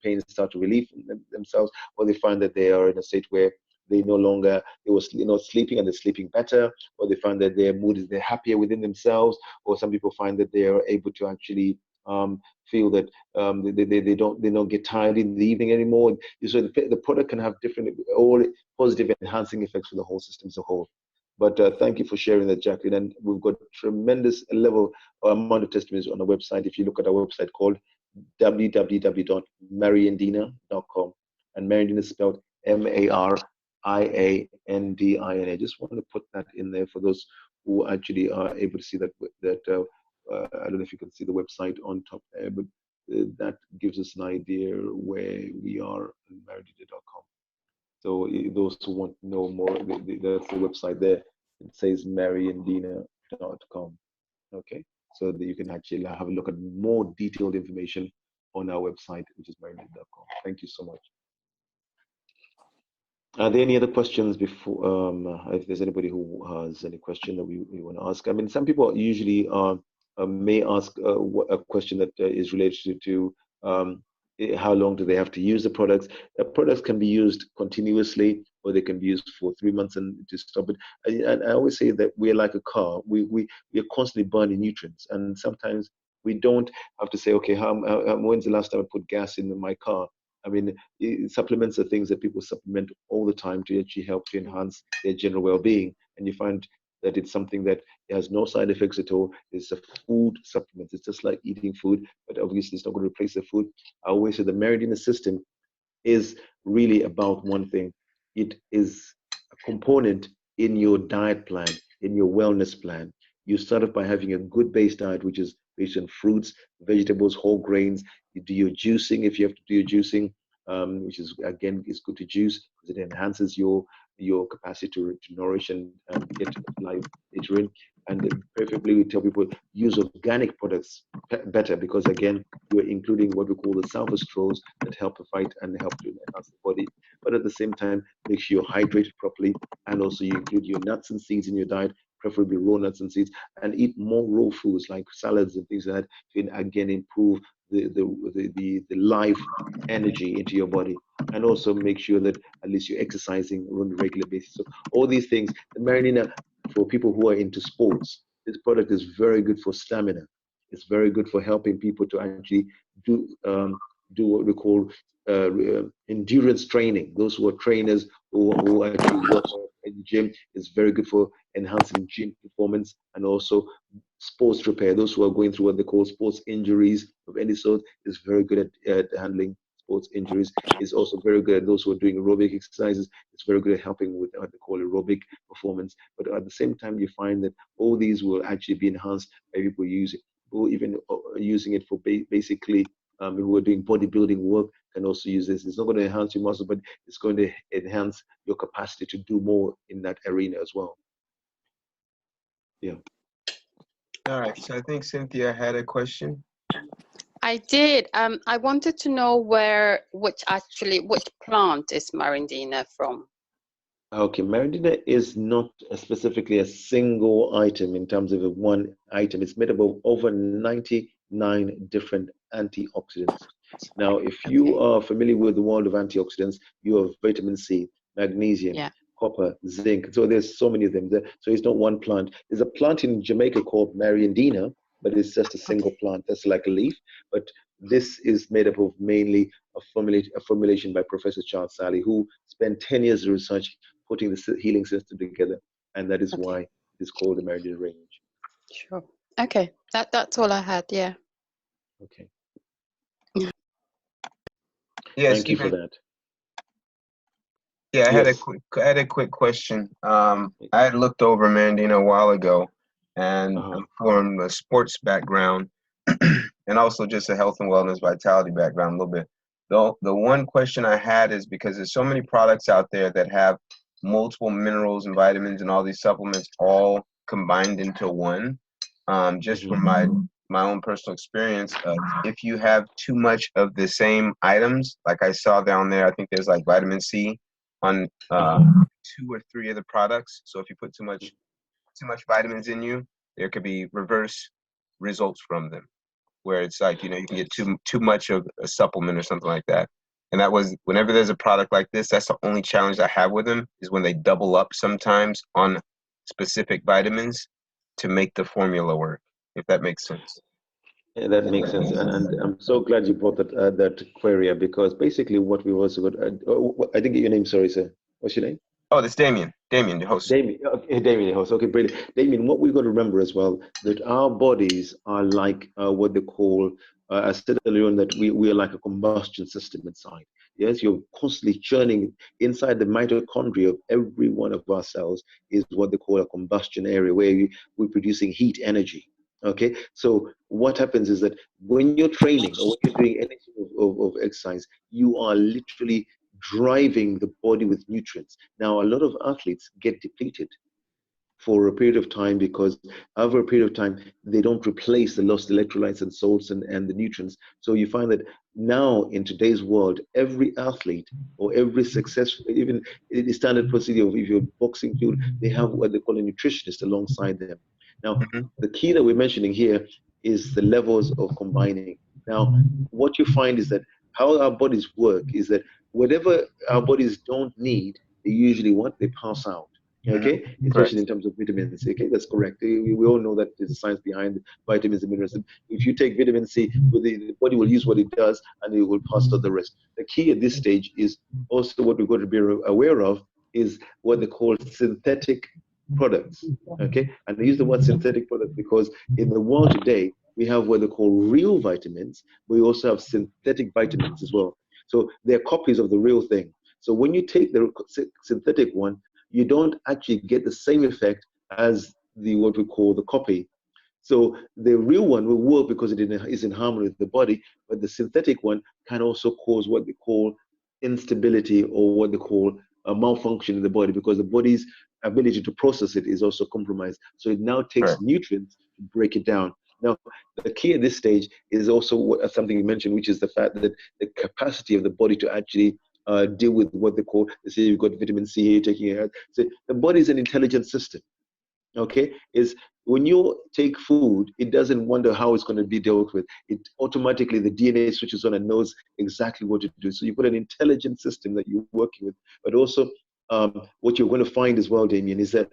[SPEAKER 2] pains start to relieve themselves, or they find that they are in a state where they no longer, they were sleeping and they're sleeping better, or they find that their mood is, they're happier within themselves, or some people find that they are able to actually feel that they don't get tired in the evening anymore. So the product can have different, all positive enhancing effects for the whole system as a whole. But thank you for sharing that, Jacqueline. And we've got tremendous amount of testimonies on our website. If you look at our website called www.mariandina.com. And Mariandina is spelled Mariandina. I just want to put that in there for those who actually are able to see that. I don't know if you can see the website on top there, but that gives us an idea where we are on mariandina.com. So those who want to know more, that's the website there. It says mariandina.com. Okay, so that you can actually have a look at more detailed information on our website, which is mariandina.com. Thank you so much. Are there any other questions before? If there's anybody who has any question that we want to ask, I mean, some people usually may ask a question that is related to how long do they have to use the products. Products can be used continuously, or they can be used for 3 months and to stop it. And I always say that we're like a car. We are constantly burning nutrients, and sometimes we don't have to say, okay, when's the last time I put gas in my car? I mean, supplements are things that people supplement all the time to actually help to enhance their general well-being. And you find that it's something that has no side effects at all. It's a food supplement. It's just like eating food, but obviously it's not going to replace the food. I always say the Mariandina system is really about one thing. It is a component in your diet plan, in your wellness plan. You start off by having a good base diet, which is based on fruits, vegetables, whole grains. You do your juicing if you have to do your juicing, which is again is good to juice because it enhances your capacity to nourish and get life later in. And preferably we tell people use organic products better because again you're including what we call the salvestrols that help to fight and help to enhance the body. But at the same time, make sure you're hydrated properly, and also you include your nuts and seeds in your diet, preferably raw nuts and seeds, and eat more raw foods like salads and things like that to again improve the life energy into your body, and also make sure that at least you're exercising on a regular basis. So all these things, the Mariandina, for people who are into sports, this product is very good for stamina. It's very good for helping people to actually do what we call endurance training. Those who are trainers who actually work in the gym, is very good for enhancing gym performance and also sports repair. Those who are going through what they call sports injuries of any sort is very good at handling sports injuries. Is also very good at those who are doing aerobic exercises. It's very good at helping with what they call aerobic performance. But at the same time, you find that all these will actually be enhanced by people using, or even using it for basically who are doing bodybuilding work can also use this. It's not going to enhance your muscle, but it's going to enhance your capacity to do more in that arena as well. Yeah.
[SPEAKER 1] All right. So I think Cynthia had a question.
[SPEAKER 6] I did. I wanted to know which plant is Mariandina from?
[SPEAKER 2] Okay, Mariandina is not specifically a single item in terms of one item. It's made up of over 99 different antioxidants. Now, if you are familiar with the world of antioxidants, you have vitamin C, magnesium, copper, zinc. So there's so many of them. So it's not one plant. There's a plant in Jamaica called Mariandina, but it's just a single plant. That's like a leaf. But this is made up of mainly a formulation by Professor Charles Ssali, who spent 10 years of research putting the healing system together. And that is why it is called the Mariandina range.
[SPEAKER 6] Sure. Okay. That's all I had. Yeah.
[SPEAKER 2] Okay.
[SPEAKER 1] Yes,
[SPEAKER 2] Thank you for that.
[SPEAKER 1] Yeah, I had a quick question. I had looked over Mariandina a while ago, and I'm from a sports background, and also just a health and wellness vitality background a little bit. The one question I had is because there's so many products out there that have multiple minerals and vitamins and all these supplements all combined into one. Just from my own personal experience, if you have too much of the same items, like I saw down there, I think there's like vitamin C on 2 or 3 of the products. So if you put too much vitamins in you, there could be reverse results from them, where it's like, you can get too much of a supplement or something like that. And that was, whenever there's a product like this, that's the only challenge I have with them, is when they double up sometimes on specific vitamins to make the formula work, if that makes sense.
[SPEAKER 2] Yeah, that makes sense, and I'm so glad you brought that query up, because basically what we also got. I didn't get your name. Sorry, sir. What's your name?
[SPEAKER 1] Oh, that's Damien. Damien, the host.
[SPEAKER 2] Damien. Okay, Damien, the host. Okay, brilliant. Damien, what we've got to remember as well, that our bodies are like what they call I said earlier on that we are like a combustion system inside. Yes, you're constantly churning inside the mitochondria of every one of our cells is what they call a combustion area where we're producing heat energy. Okay, so what happens is that when you're training or when you're doing any sort of exercise, you are literally driving the body with nutrients. Now, a lot of athletes get depleted for a period of time because over a period of time they don't replace the lost electrolytes and salts and the nutrients. So you find that now in today's world, every athlete or every successful, even in the standard procedure of if you're boxing field, they have what they call a nutritionist alongside them. Now,
[SPEAKER 1] Mm-hmm.
[SPEAKER 2] the key that we're mentioning here is the levels of combining. Now, what you find is that how our bodies work is that whatever our bodies don't need, they usually what they pass out. Okay, especially
[SPEAKER 1] Correct.
[SPEAKER 2] in terms of vitamins. Okay, that's correct. We all know that there's a science behind vitamins and minerals. If you take vitamin C, the body will use what it does and it will pass out the rest. The key at this stage is also what we've got to be aware of is what they call synthetic products. Okay, and I use the word synthetic products because in the world today, we have what they call real vitamins, but we also have synthetic vitamins as well. So they're copies of the real thing. So when you take the synthetic one, you don't actually get the same effect as the what we call the copy. So the real one will work because it is in harmony with the body, but the synthetic one can also cause what they call instability or what they call a malfunction in the body because the body's ability to process it is also compromised. So it now takes
[SPEAKER 1] Correct.
[SPEAKER 2] nutrients to break it down. Now, the key at this stage is also something you mentioned, which is the fact that the capacity of the body to actually deal with what they call, they say you've got vitamin C here, taking it out. So the body is an intelligent system. Okay, is when you take food, it doesn't wonder how it's going to be dealt with. It automatically the DNA switches on and knows exactly what to do. So you've got an intelligent system that you're working with. But also, what you're going to find as well, Damien, is that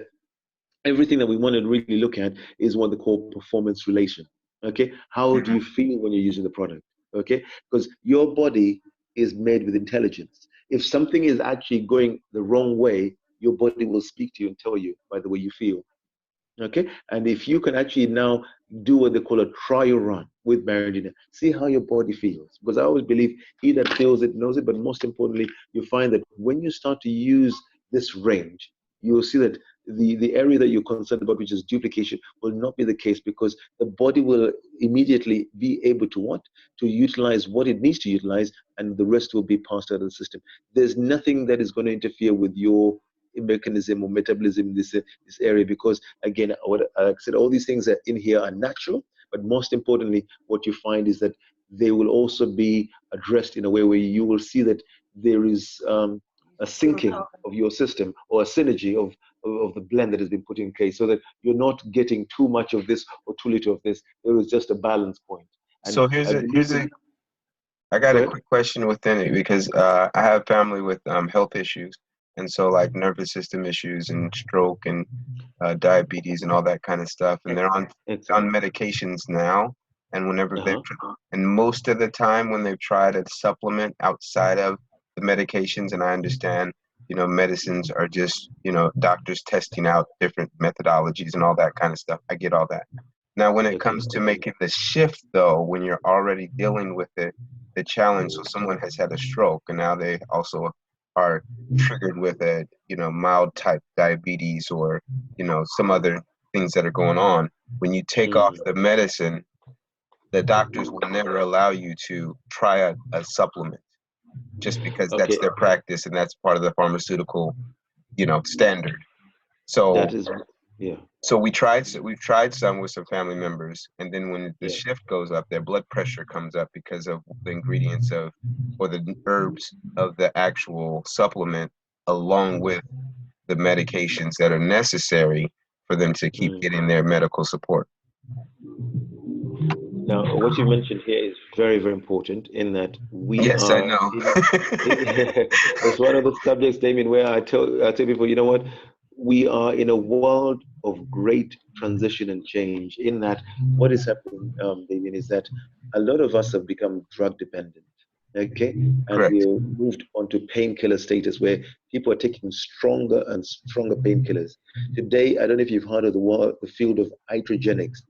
[SPEAKER 2] everything that we want to really look at is what they call performance relation. Okay, how do you feel when you're using the product? Okay, because your body is made with intelligence. If something is actually going the wrong way, your body will speak to you and tell you by the way you feel. Okay, and if you can actually now do what they call a trial run with Mariandina, see how your body feels. Because I always believe he that feels it knows it, but most importantly, you find that when you start to use this range, you'll see that the area that you're concerned about, which is duplication, will not be the case because the body will immediately be able to what? To utilize what it needs to utilize, and the rest will be passed out of the system. There's nothing that is going to interfere with your mechanism or metabolism in this area because again what I said, all these things are in here are natural, but most importantly what you find is that they will also be addressed in a way where you will see that there is a syncing of your system or a synergy of the blend that has been put in place so that you're not getting too much of this or too little of this. There is just a balance point. And
[SPEAKER 1] So I got a quick question within it because I have family with health issues, and so like nervous system issues and stroke and diabetes and all that kind of stuff, and they're on medications now. And whenever and most of the time when they've tried a supplement outside of the medications, and I understand, medicines are just, doctors testing out different methodologies and all that kind of stuff. I get all that. Now, when it comes to making the shift, though, when you're already dealing with the challenge, so someone has had a stroke and now they also are triggered with a, mild type diabetes or, some other things that are going on. When you take off the medicine, the doctors will never allow you to try a supplement just because that's their practice and that's part of the pharmaceutical, standard. So
[SPEAKER 2] that is, yeah.
[SPEAKER 1] So we've tried some with some family members, and then when the shift goes up, their blood pressure comes up because of the ingredients or the herbs of the actual supplement, along with the medications that are necessary for them to keep getting their medical support.
[SPEAKER 2] Now, what you mentioned here is very, very important in that
[SPEAKER 1] Yes, I know.
[SPEAKER 2] It's one of the subjects, Damien, where I tell people, you know what? We are in a world of great transition and change in that what is happening, Damien, is that a lot of us have become drug dependent, okay? And
[SPEAKER 1] Correct.
[SPEAKER 2] we moved onto painkiller status where people are taking stronger and stronger painkillers. Today, I don't know if you've heard of the field of iatrogenics,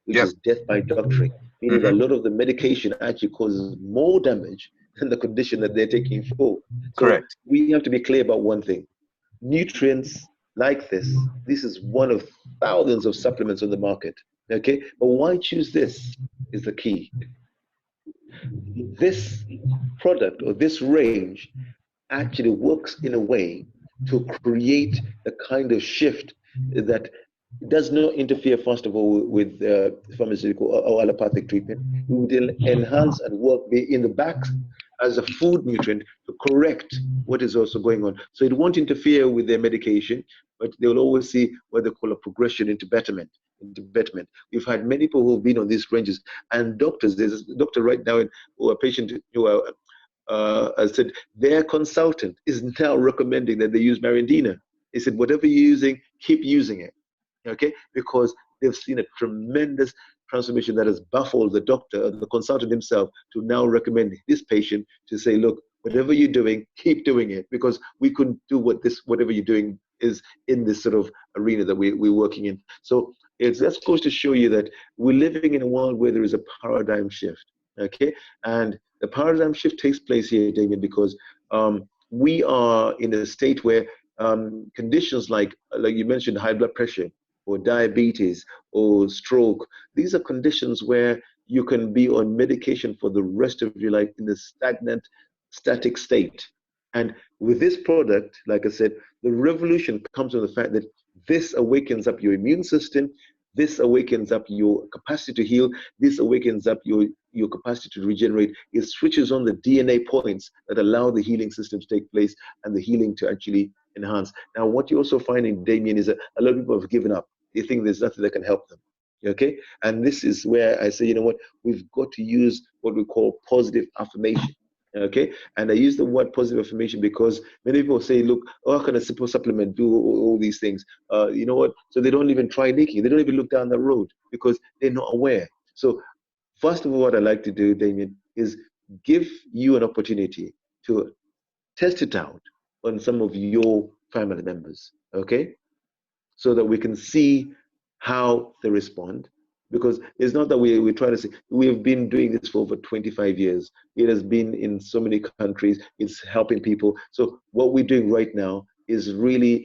[SPEAKER 2] which is death by doctoring. meaning that a lot of the medication actually causes more damage than the condition that they're taking for. So
[SPEAKER 1] Correct.
[SPEAKER 2] we have to be clear about one thing. Nutrients like this is one of thousands of supplements on the market. Okay, but why choose this is the key. This product or this range actually works in a way to create the kind of shift that does not interfere, first of all, with pharmaceutical or allopathic treatment. It would enhance and work in the back as a food nutrient to correct what is also going on. So it won't interfere with their medication, but they will always see what they call a progression into betterment. We've had many people who have been on these ranges, and doctors. There's a doctor right now, or a patient who I said their consultant is now recommending that they use Mariandina. He said, whatever you're using, keep using it, okay? Because they've seen a tremendous transformation that has baffled the doctor, the consultant himself, to now recommend this patient to say, look, whatever you're doing, keep doing it, because we couldn't do whatever you're doing is in this sort of arena that we're working in. So that goes to show you that we're living in a world where there is a paradigm shift, okay? And the paradigm shift takes place here, Damien, because we are in a state where conditions like you mentioned, high blood pressure or diabetes or stroke, these are conditions where you can be on medication for the rest of your life in a static state. And with this product, like I said, the revolution comes from the fact that this awakens up your immune system, this awakens up your capacity to heal, this awakens up your capacity to regenerate. It switches on the DNA points that allow the healing system to take place and the healing to actually enhance. Now, what you're also finding, Damien, is that a lot of people have given up. They think there's nothing that can help them. Okay? And this is where I say, you know what, we've got to use what we call positive affirmation. Okay, and I use the word positive affirmation because many people say, look, how can a simple supplement do all these things? You know what? So they don't even try nicking. They don't even look down the road because they're not aware. So first of all, what I like to do, Damien, is give you an opportunity to test it out on some of your family members, okay? So that we can see how they respond. Because it's not that we try to say, we have been doing this for over 25 years. It has been in so many countries. It's helping people. So what we're doing right now is really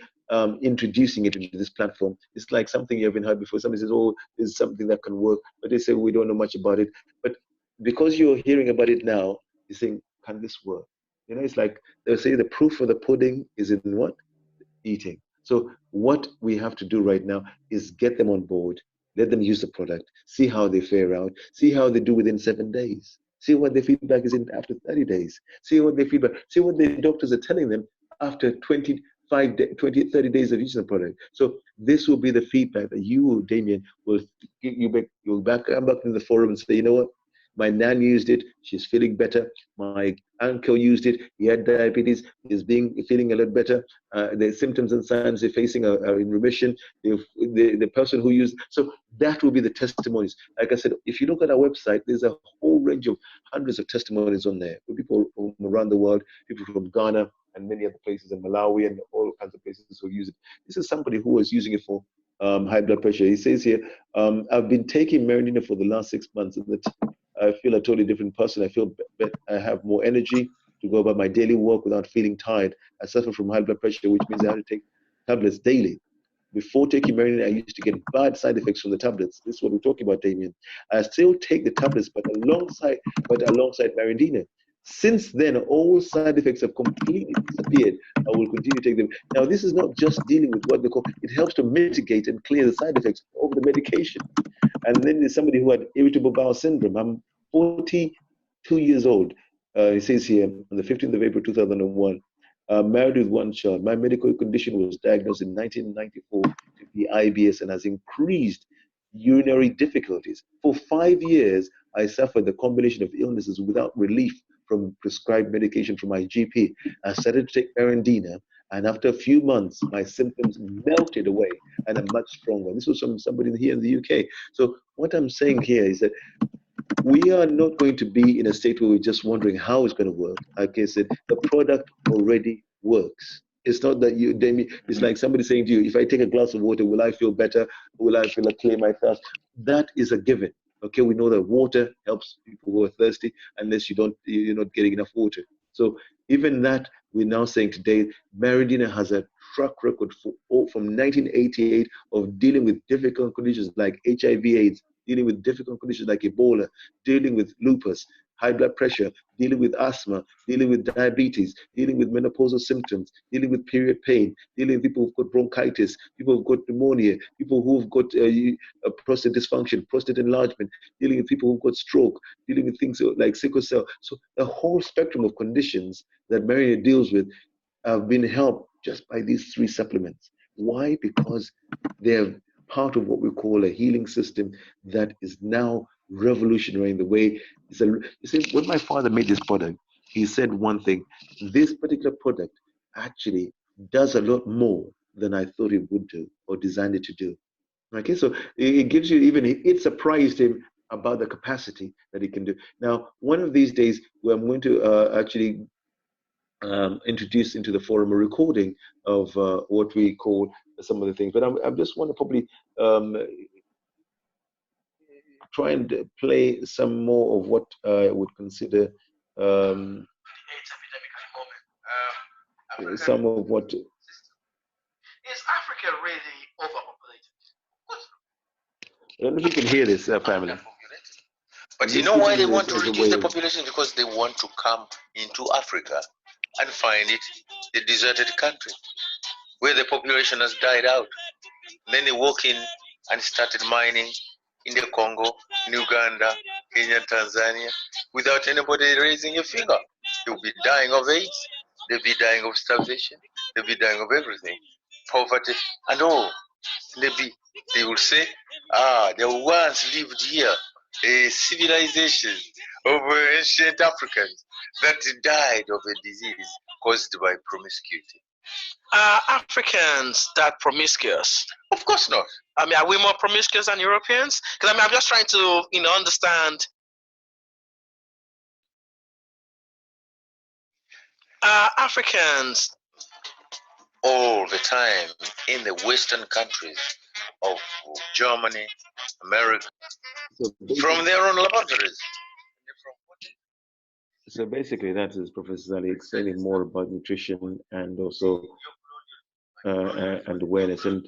[SPEAKER 2] introducing it into this platform. It's like something you haven't heard before. Somebody says, oh, this is something that can work. But they say, we don't know much about it. But because you're hearing about it now, you're saying, can this work? You know, it's like they'll say the proof of the pudding is in what? Eating. So what we have to do right now is get them on board. Let them use the product, see how they fare out, see how they do within 7 days, see what their feedback is in after 30 days, see what their feedback, see what the doctors are telling them after 30 days of using the product. So this will be the feedback that you, Damien, will you'll come back in the forum and say, you know what? My nan used it, she's feeling better. My uncle used it, he had diabetes, he's feeling a lot better. The symptoms and signs they're facing are in remission. The person who used, so that will be the testimonies. Like I said, if you look at our website, there's a whole range of hundreds of testimonies on there. People from around the world, people from Ghana and many other places, in Malawi and all kinds of places who use it. This is somebody who was using it for high blood pressure. He says here, I've been taking Mariandina for the last 6 months, and that I feel a totally different person. I feel I have more energy to go about my daily work without feeling tired. I suffer from high blood pressure, which means I have to take tablets daily. Before taking Mariandina, I used to get bad side effects from the tablets. This is what we're talking about, Damien. I still take the tablets, but alongside Mariandina. Since then, all side effects have completely disappeared. I will continue to take them. Now, this is not just dealing with what they call, it helps to mitigate and clear the side effects of the medication. And then there's somebody who had irritable bowel syndrome. I'm 42 years old. It says here, on the 15th of April, 2001, married with one child. My medical condition was diagnosed in 1994 to be IBS and has increased urinary difficulties. For 5 years, I suffered the combination of illnesses without relief from prescribed medication from my GP. I started to take Mariandina, and after a few months, my symptoms melted away and I'm much stronger. This was from somebody here in the UK. So what I'm saying here is that we are not going to be in a state where we're just wondering how it's going to work. Like I said, the product already works. It's not that you, Damien, it's like somebody saying to you, if I take a glass of water, will I feel better? Will I feel like clear my thirst? That is a given, Okay, we know that water helps people who are thirsty unless you're not getting enough water. So even that, we're now saying today, Mariandina has a track record from 1988 of dealing with difficult conditions like HIV/AIDS, dealing with difficult conditions like Ebola, dealing with lupus, high blood pressure, dealing with asthma, dealing with diabetes, dealing with menopausal symptoms, dealing with period pain, dealing with people who've got bronchitis, people who've got pneumonia, people who've got prostate dysfunction, prostate enlargement, dealing with people who've got stroke, dealing with things like sickle cell. So the whole spectrum of conditions that Mariandina deals with have been helped just by these 3 supplements. Why? Because they're part of what we call a healing system that is now revolutionary in the way. You see, when my father made this product, he said one thing: this particular product actually does a lot more than I thought it would do or designed it to do. Okay, so it gives you it surprised him about the capacity that it can do. Now, one of these days, I'm going to actually introduce into the forum a recording of what we call some of the things. But I just want to probably try and play some more of what I would consider some of what.
[SPEAKER 3] Is Africa really overpopulated?
[SPEAKER 2] I don't know if you can hear this, family.
[SPEAKER 4] But you know why they want to reduce the population? Because they want to come into Africa and find it a deserted country where the population has died out. Then they walk in and started mining in the Congo, in Uganda, Kenya, Tanzania, without anybody raising a finger. They'll be dying of AIDS, they'll be dying of starvation, they'll be dying of everything, poverty, and all. They will say, there once lived here a civilization of ancient Africans that died of a disease caused by promiscuity.
[SPEAKER 3] Are Africans that promiscuous?
[SPEAKER 4] Of course not.
[SPEAKER 3] I mean, are we more promiscuous than Europeans? Because I'm just trying to, understand. Africans
[SPEAKER 4] all the time in the Western countries of Germany, America, from their own laboratories.
[SPEAKER 2] So basically, that is Professor Ssali explaining more about nutrition and also and awareness. And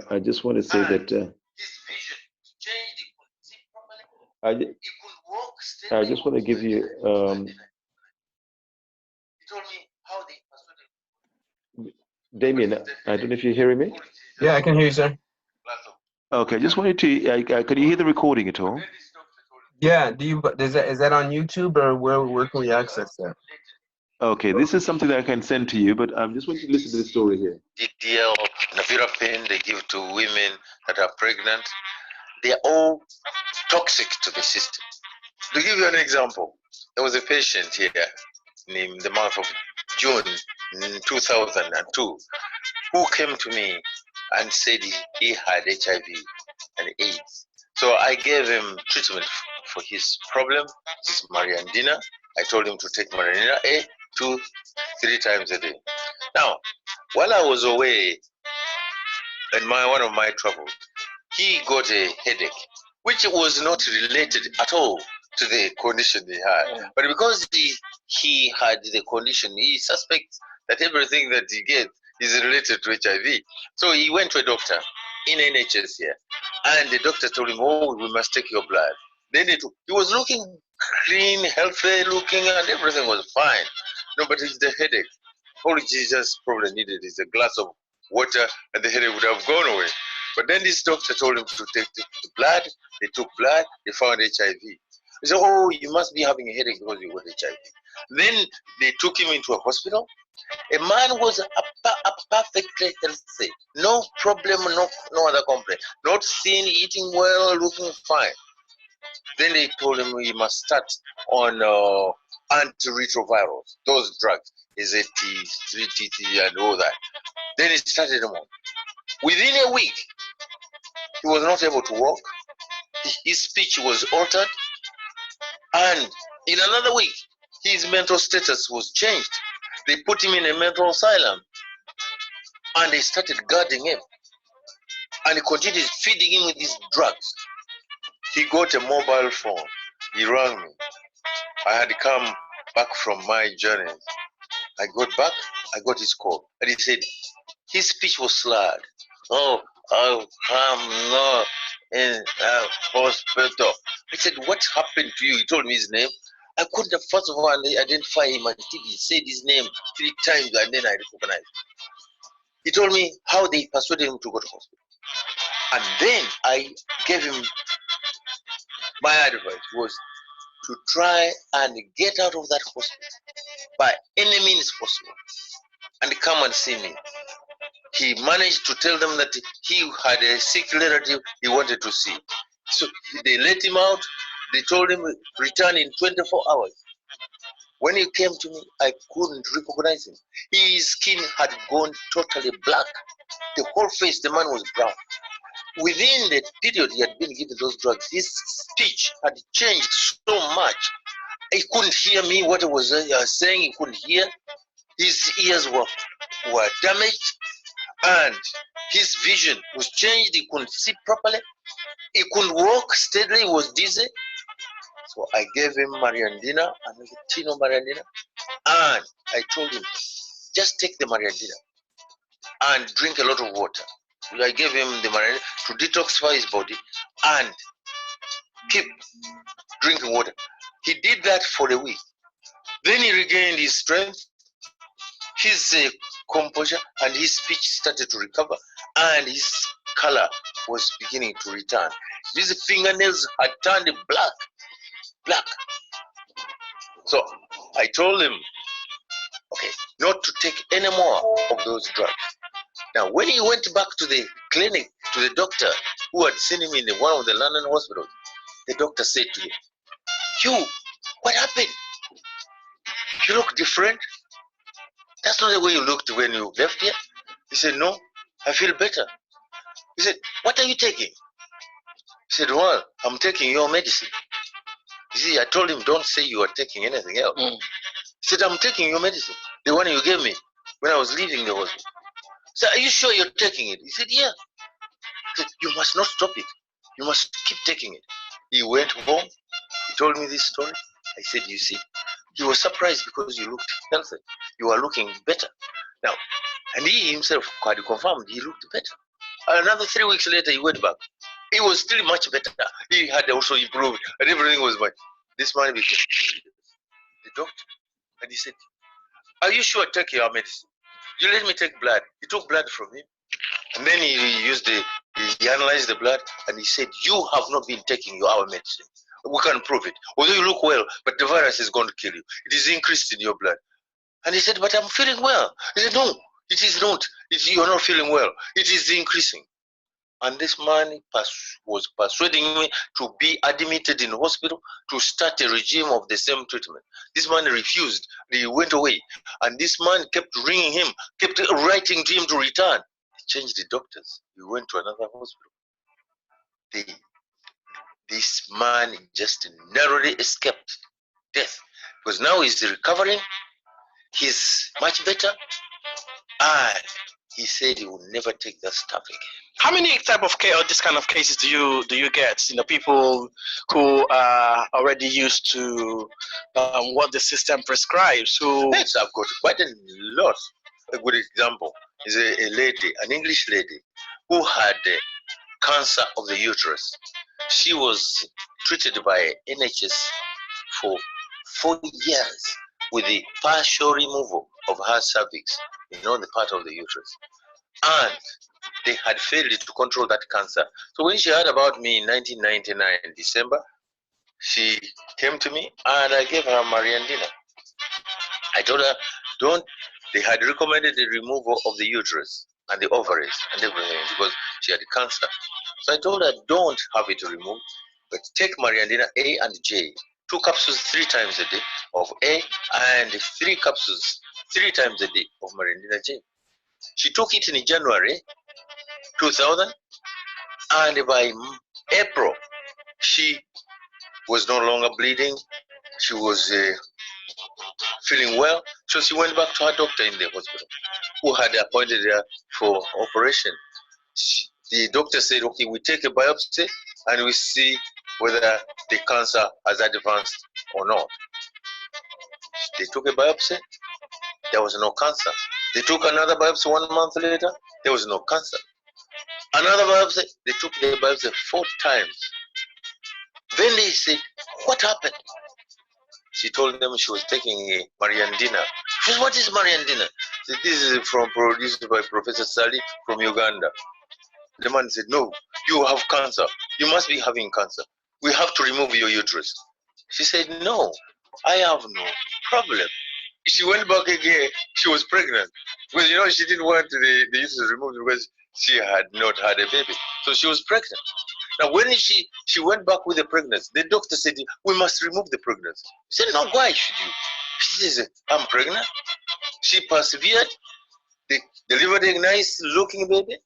[SPEAKER 2] I just want to say that I just want to give you Damien, I don't know if you're hearing me.
[SPEAKER 1] Yeah, I can hear you, sir.
[SPEAKER 2] Okay, I just wanted to. Can you hear the recording at all?
[SPEAKER 1] Yeah. Is that on YouTube, or where can we access that?
[SPEAKER 2] Okay, this is something that I can send to you, but I'm just want you to listen to the story here.
[SPEAKER 4] DDL, Navirapin, they give to women that are pregnant. They're all toxic to the system. To give you an example, there was a patient here in the month of June 2002 who came to me and said he had HIV and AIDS. So I gave him treatment for his problem. This is Mariandina. I told him to take Mariandina 2-3 times a day. Now, while I was away in one of my travels, he got a headache, which was not related at all to the condition he had. But because he had the condition, he suspects that everything that he gets is related to HIV. So he went to a doctor in NHS here, and the doctor told him, we must take your blood. Then he was looking clean, healthy looking, and everything was fine. No, but it's the headache. All he just probably needed is a glass of water, and the headache would have gone away. But then this doctor told him to take the blood. They took blood. They found HIV. He said, you must be having a headache because you got HIV. Then they took him into a hospital. A man was perfectly healthy. No problem, no other complaint. Not thin, eating well, looking fine. Then they told him he must start on antiretrovirals, those drugs, AZT, 3TT, and all that. Then he started them on. Within a week, he was not able to walk. His speech was altered. And in another week, his mental status was changed. They put him in a mental asylum. And they started guarding him. and continued feeding him with these drugs. He got a mobile phone. He rang me. I had come back from my journey. I got back, I got his call. And he said, his speech was slurred. Oh, I'm not in a hospital. I said, what happened to you? He told me his name. I couldn't, first of all, identify him until he said his name 3 times, and then I recognized him. He told me how they persuaded him to go to hospital. And then I gave him my advice was to try and get out of that hospital by any means possible and come and see me. He managed to tell them that he had a sick relative he wanted to see. So they let him out. They told him return in 24 hours. When he came to me, I couldn't recognize him. His skin had gone totally black. The whole face, the man was brown. Within the period he had been given those drugs, his speech had changed so much. He couldn't hear me, what I was saying, he couldn't hear. His ears were damaged, and his vision was changed. He couldn't see properly. He couldn't walk steadily, he was dizzy. So I gave him Mariandina, another tin of Mariandina, and I told him, just take the Mariandina and drink a lot of water. I gave him the Mariandina to detoxify his body and keep drinking water. He did that for a week. Then he regained his strength, his composure, and his speech started to recover, and his color was beginning to return. His fingernails had turned black. So I told him, okay, not to take any more of those drugs. Now, when he went back to the clinic, to the doctor who had seen him in one of the London hospitals, the doctor said to him, "You, what happened? You look different. That's not the way you looked when you left here." He said, "No, I feel better." He said, "What are you taking?" He said, "Well, I'm taking your medicine." You see, I told him, don't say you are taking anything else. He said, "I'm taking your medicine, the one you gave me when I was leaving the hospital." So, "Are you sure you're taking it?" He said, "Yeah." He said, "You must not stop it. You must keep taking it." He went home. He told me this story. I said, "You see," he was surprised because you looked healthy. You are looking better. Now, and he himself quite confirmed he looked better. Another 3 weeks later, he went back. He was still much better. He had also improved, and everything was fine. This man became the doctor, and he said, "Are you sure taking your medicine? You let me take blood." He took blood from him, and then he analyzed the blood, and he said, "You have not been taking our medicine. We can prove it. Although you look well, but the virus is going to kill you. It is increased in your blood." And he said, "But I'm feeling well." He said, "No, it is not. You're not feeling well. It is increasing." And this man was persuading me to be admitted in hospital to start a regime of the same treatment. This man refused. He went away. And this man kept ringing him, kept writing to him to return. He changed the doctors. He went to another hospital. This man just narrowly escaped death. Because now he's recovering. He's much better. And he said he would never take that stuff again.
[SPEAKER 3] How many type of case or this kind of cases do you get? People who are already used to what the system prescribes.
[SPEAKER 4] Yes, I've got quite a lot. A good example is a lady, an English lady, who had cancer of the uterus. She was treated by NHS for 4 years with the partial removal of her cervix, the part of the uterus. And they had failed to control that cancer. So when she heard about me in 1999 in December, she came to me and I gave her Mariandina. I told her, they had recommended the removal of the uterus and the ovaries and everything because she had cancer. So I told her, don't have it removed, but take Mariandina A and J, 2 capsules 3 times a day of A and 3 capsules 3 times a day of Mariandina J. She took it in January 2000, and by April, she was no longer bleeding. She was feeling well, so she went back to her doctor in the hospital, who had appointed her for operation. the doctor said, okay, we take a biopsy and we see whether the cancer has advanced or not. They took a biopsy, there was no cancer. They took another biopsy 1 month later, there was no cancer. Another biopsy, they took the biopsy 4 times. Then they said, what happened? She told them she was taking a Mariandina. She said, what is Mariandina? She said, this is produced by Professor Ssali from Uganda. The man said, no, you have cancer. You must be having cancer. We have to remove your uterus. She said, no, I have no problem. She went back again. She was pregnant. Because, you know, she didn't want the uterus removed because she had not had a baby. So she was pregnant. Now, when she went back with the pregnancy, the doctor said, we must remove the pregnancy. She said, no, why should you? She says, I'm pregnant. She persevered. They delivered a nice looking baby.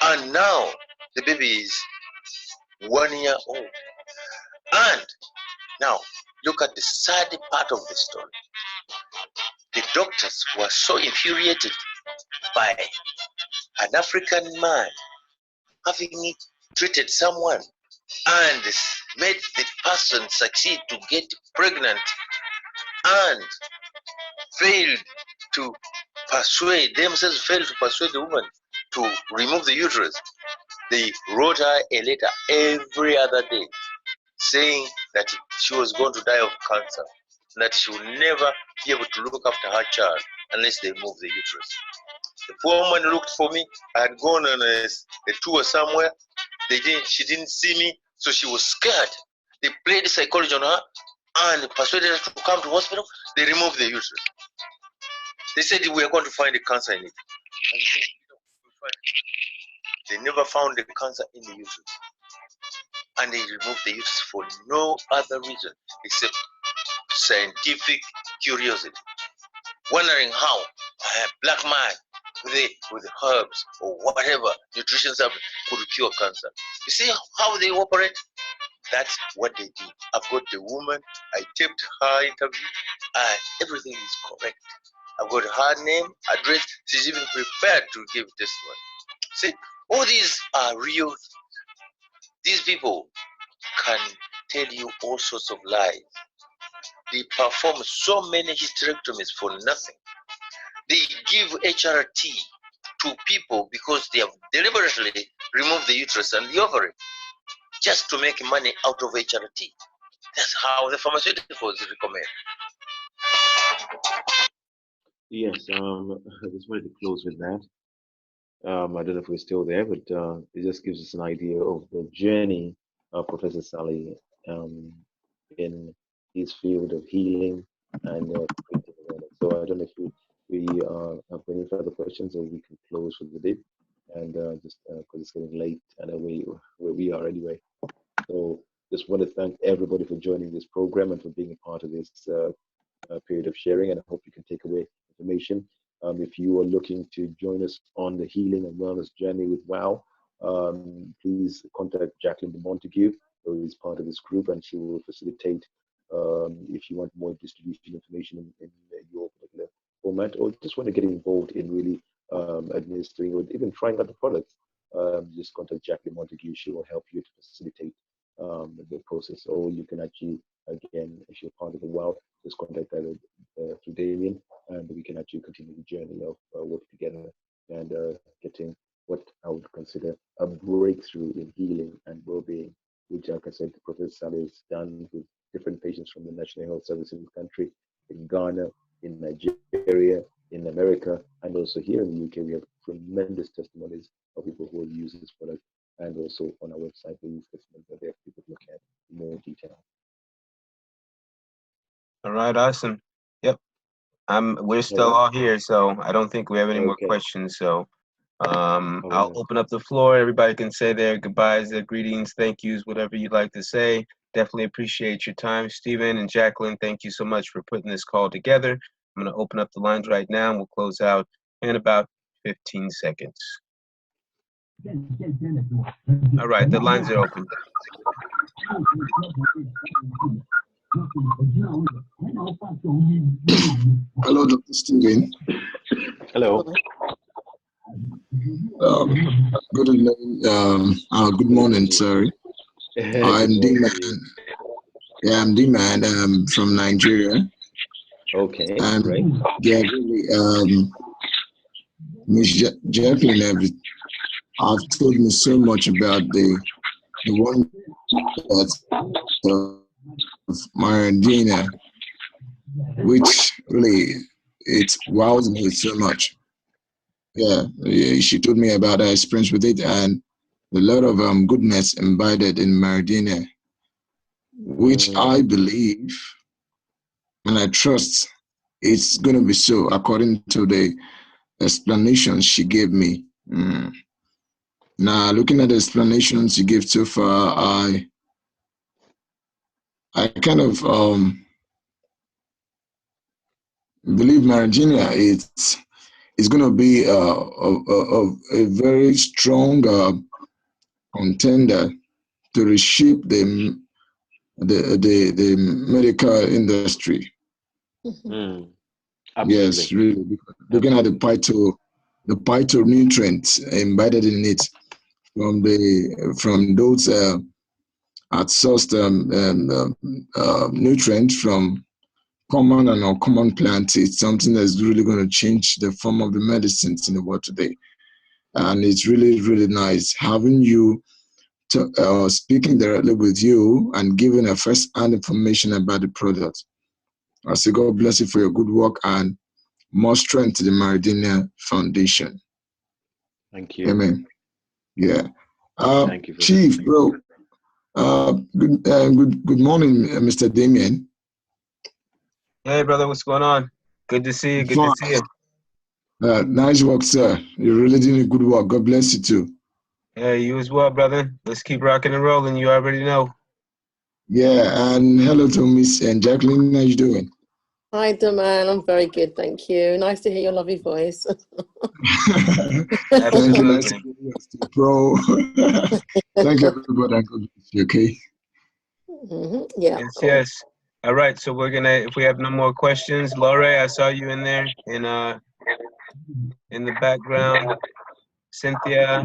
[SPEAKER 4] And now the baby is 1 year old. And now look at the sad part of the story. The doctors were so infuriated by an African man having treated someone and made the person succeed to get pregnant and failed to persuade the woman to remove the uterus. They wrote her a letter every other day saying that she was going to die of cancer, that she would never be able to look after her child unless they move the uterus. The poor woman looked for me. I had gone on a tour somewhere. She didn't see me, so she was scared. They played psychology on her and persuaded her to come to hospital. They removed the uterus. They said we are going to find a cancer in it. They never found the cancer in the uterus. And they removed the uterus for no other reason except scientific curiosity. Wondering how a black man with herbs or whatever nutrition supplement could cure cancer. You see how they operate? That's what they do. I've got the woman, I taped her interview, and everything is correct. I've got her name, address, she's even prepared to give testimony. See, all these are real. These people can tell you all sorts of lies. They perform so many hysterectomies for nothing. They give HRT to people because they have deliberately removed the uterus and the ovary just to make money out of HRT. That's how the pharmaceuticals recommend.
[SPEAKER 2] Yes, I just wanted to close with that. I don't know if we're still there, but it just gives us an idea of the journey of Professor Ssali in his field of healing and creating awareness. So I don't know if we have any further questions, or we can close for the day, and just because it's getting late and where we are anyway. So just want to thank everybody for joining this program and for being a part of this period of sharing, and I hope you can take away information. If you are looking to join us on the healing and wellness journey with WOW, please contact Jacqueline de Montague, who is part of this group, and she will facilitate if you want more distribution information in your particular format, or just want to get involved in really administering or even trying out the products. Just contact Jacqueline Montague. She will help you to facilitate the process. Or you can actually, again, if you're part of the WOW, just contact either through Damien, and we can actually continue the journey of work together and getting what I would consider a breakthrough in healing and well-being, which, like I said, Professor Ssali has done with different patients from the National Health Service in this country, in Ghana, in Nigeria, in America, and also here in the UK. We have tremendous testimonies of people who have used this product, and also on our website, these testimonies are there for people to look at in more detail.
[SPEAKER 1] All right, awesome. Yep. We're still all here, so I don't think we have any more questions. So I'll open up the floor. Everybody can say their goodbyes, their greetings, thank yous, whatever you'd like to say. Definitely appreciate your time. Stephen and Jacqueline, thank you so much for putting this call together. I'm going to open up the lines right now, and we'll close out in about 15 seconds. All right, the lines are open.
[SPEAKER 7] Hello, Dr. Stephen.
[SPEAKER 2] Hello.
[SPEAKER 7] Good evening. Good morning. Sorry, I'm
[SPEAKER 2] Good
[SPEAKER 7] D-Man.
[SPEAKER 2] morning.
[SPEAKER 7] Yeah, I'm D-Man. From Nigeria.
[SPEAKER 2] Okay,
[SPEAKER 7] And
[SPEAKER 2] great.
[SPEAKER 7] yeah, really, Miss Jacqueline have told me so much about the wonders of Mariandina, which really it wows me so much. Yeah, she told me about her experience with it and a lot of goodness embedded in Mariandina, which I believe and I trust it's going to be so according to the explanation she gave me. Now, looking at the explanations you gave so far, I kind of believe Mariandina is going to be a very strong contender to reshape the medical industry. Yes,
[SPEAKER 2] Absolutely.
[SPEAKER 7] really. Looking at the phytonutrients embedded in it from those at sourced nutrients from common and uncommon plants, it's something that's really going to change the form of the medicines in the world today. And it's really, really nice having you speaking directly with you and giving a first-hand information about the product. I say God bless you for your good work and more strength to the Mariandina Foundation.
[SPEAKER 2] Thank you.
[SPEAKER 7] Amen. Yeah.
[SPEAKER 2] Thank you.
[SPEAKER 7] Chief, bro. Good morning, Mr. Damien.
[SPEAKER 1] Hey, brother, what's going on? Good to see you. Good to see you.
[SPEAKER 7] Nice work, sir. You're really doing good work. God bless you too.
[SPEAKER 1] Yeah, you as well, brother. Let's keep rocking and rolling. You already know.
[SPEAKER 7] Yeah, and hello to Miss Jacqueline. How you doing?
[SPEAKER 5] Hi, man. I'm very good, thank you. Nice to hear your lovely voice.
[SPEAKER 7] Thank you,
[SPEAKER 1] Absolutely.
[SPEAKER 7] Pro. Thank you, everybody. God bless you, okay?
[SPEAKER 5] Yeah.
[SPEAKER 1] Yes, yes. All right, so we're gonna, if we have no more questions, Lore, I saw you in there in the background. Cynthia.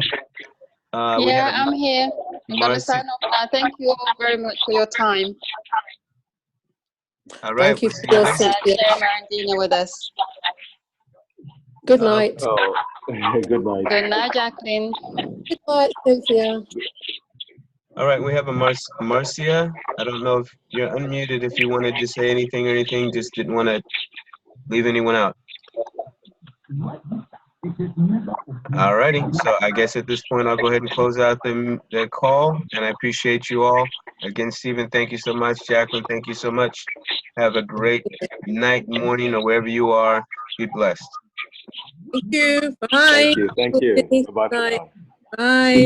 [SPEAKER 6] Yeah, I'm here. I'm going to sign off now. Thank you all very much for your time.
[SPEAKER 1] All right.
[SPEAKER 5] Thank you for your Cynthia.
[SPEAKER 6] Share Mariandina with us.
[SPEAKER 5] Good night.
[SPEAKER 2] Good night.
[SPEAKER 6] Good night, Jacqueline.
[SPEAKER 5] Good night, Cynthia.
[SPEAKER 1] All right, we have a Marcia. I don't know if you're unmuted. If you wanted to say anything or anything, just didn't want to leave anyone out. All righty. So I guess at this point, I'll go ahead and close out the call. And I appreciate you all. Again, Stephen, thank you so much. Jacqueline, thank you so much. Have a great night, morning, or wherever you are. Be blessed.
[SPEAKER 5] Thank you. Bye.
[SPEAKER 2] Thank you. Bye-bye for now.
[SPEAKER 5] Bye.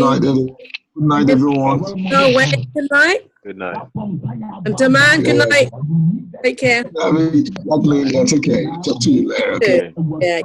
[SPEAKER 7] Good night, everyone.
[SPEAKER 5] No way. Good night.
[SPEAKER 2] Good night.
[SPEAKER 5] And Daman, good night. Take care.
[SPEAKER 7] Jacqueline, take care. Talk to you later. Okay.
[SPEAKER 5] Yeah.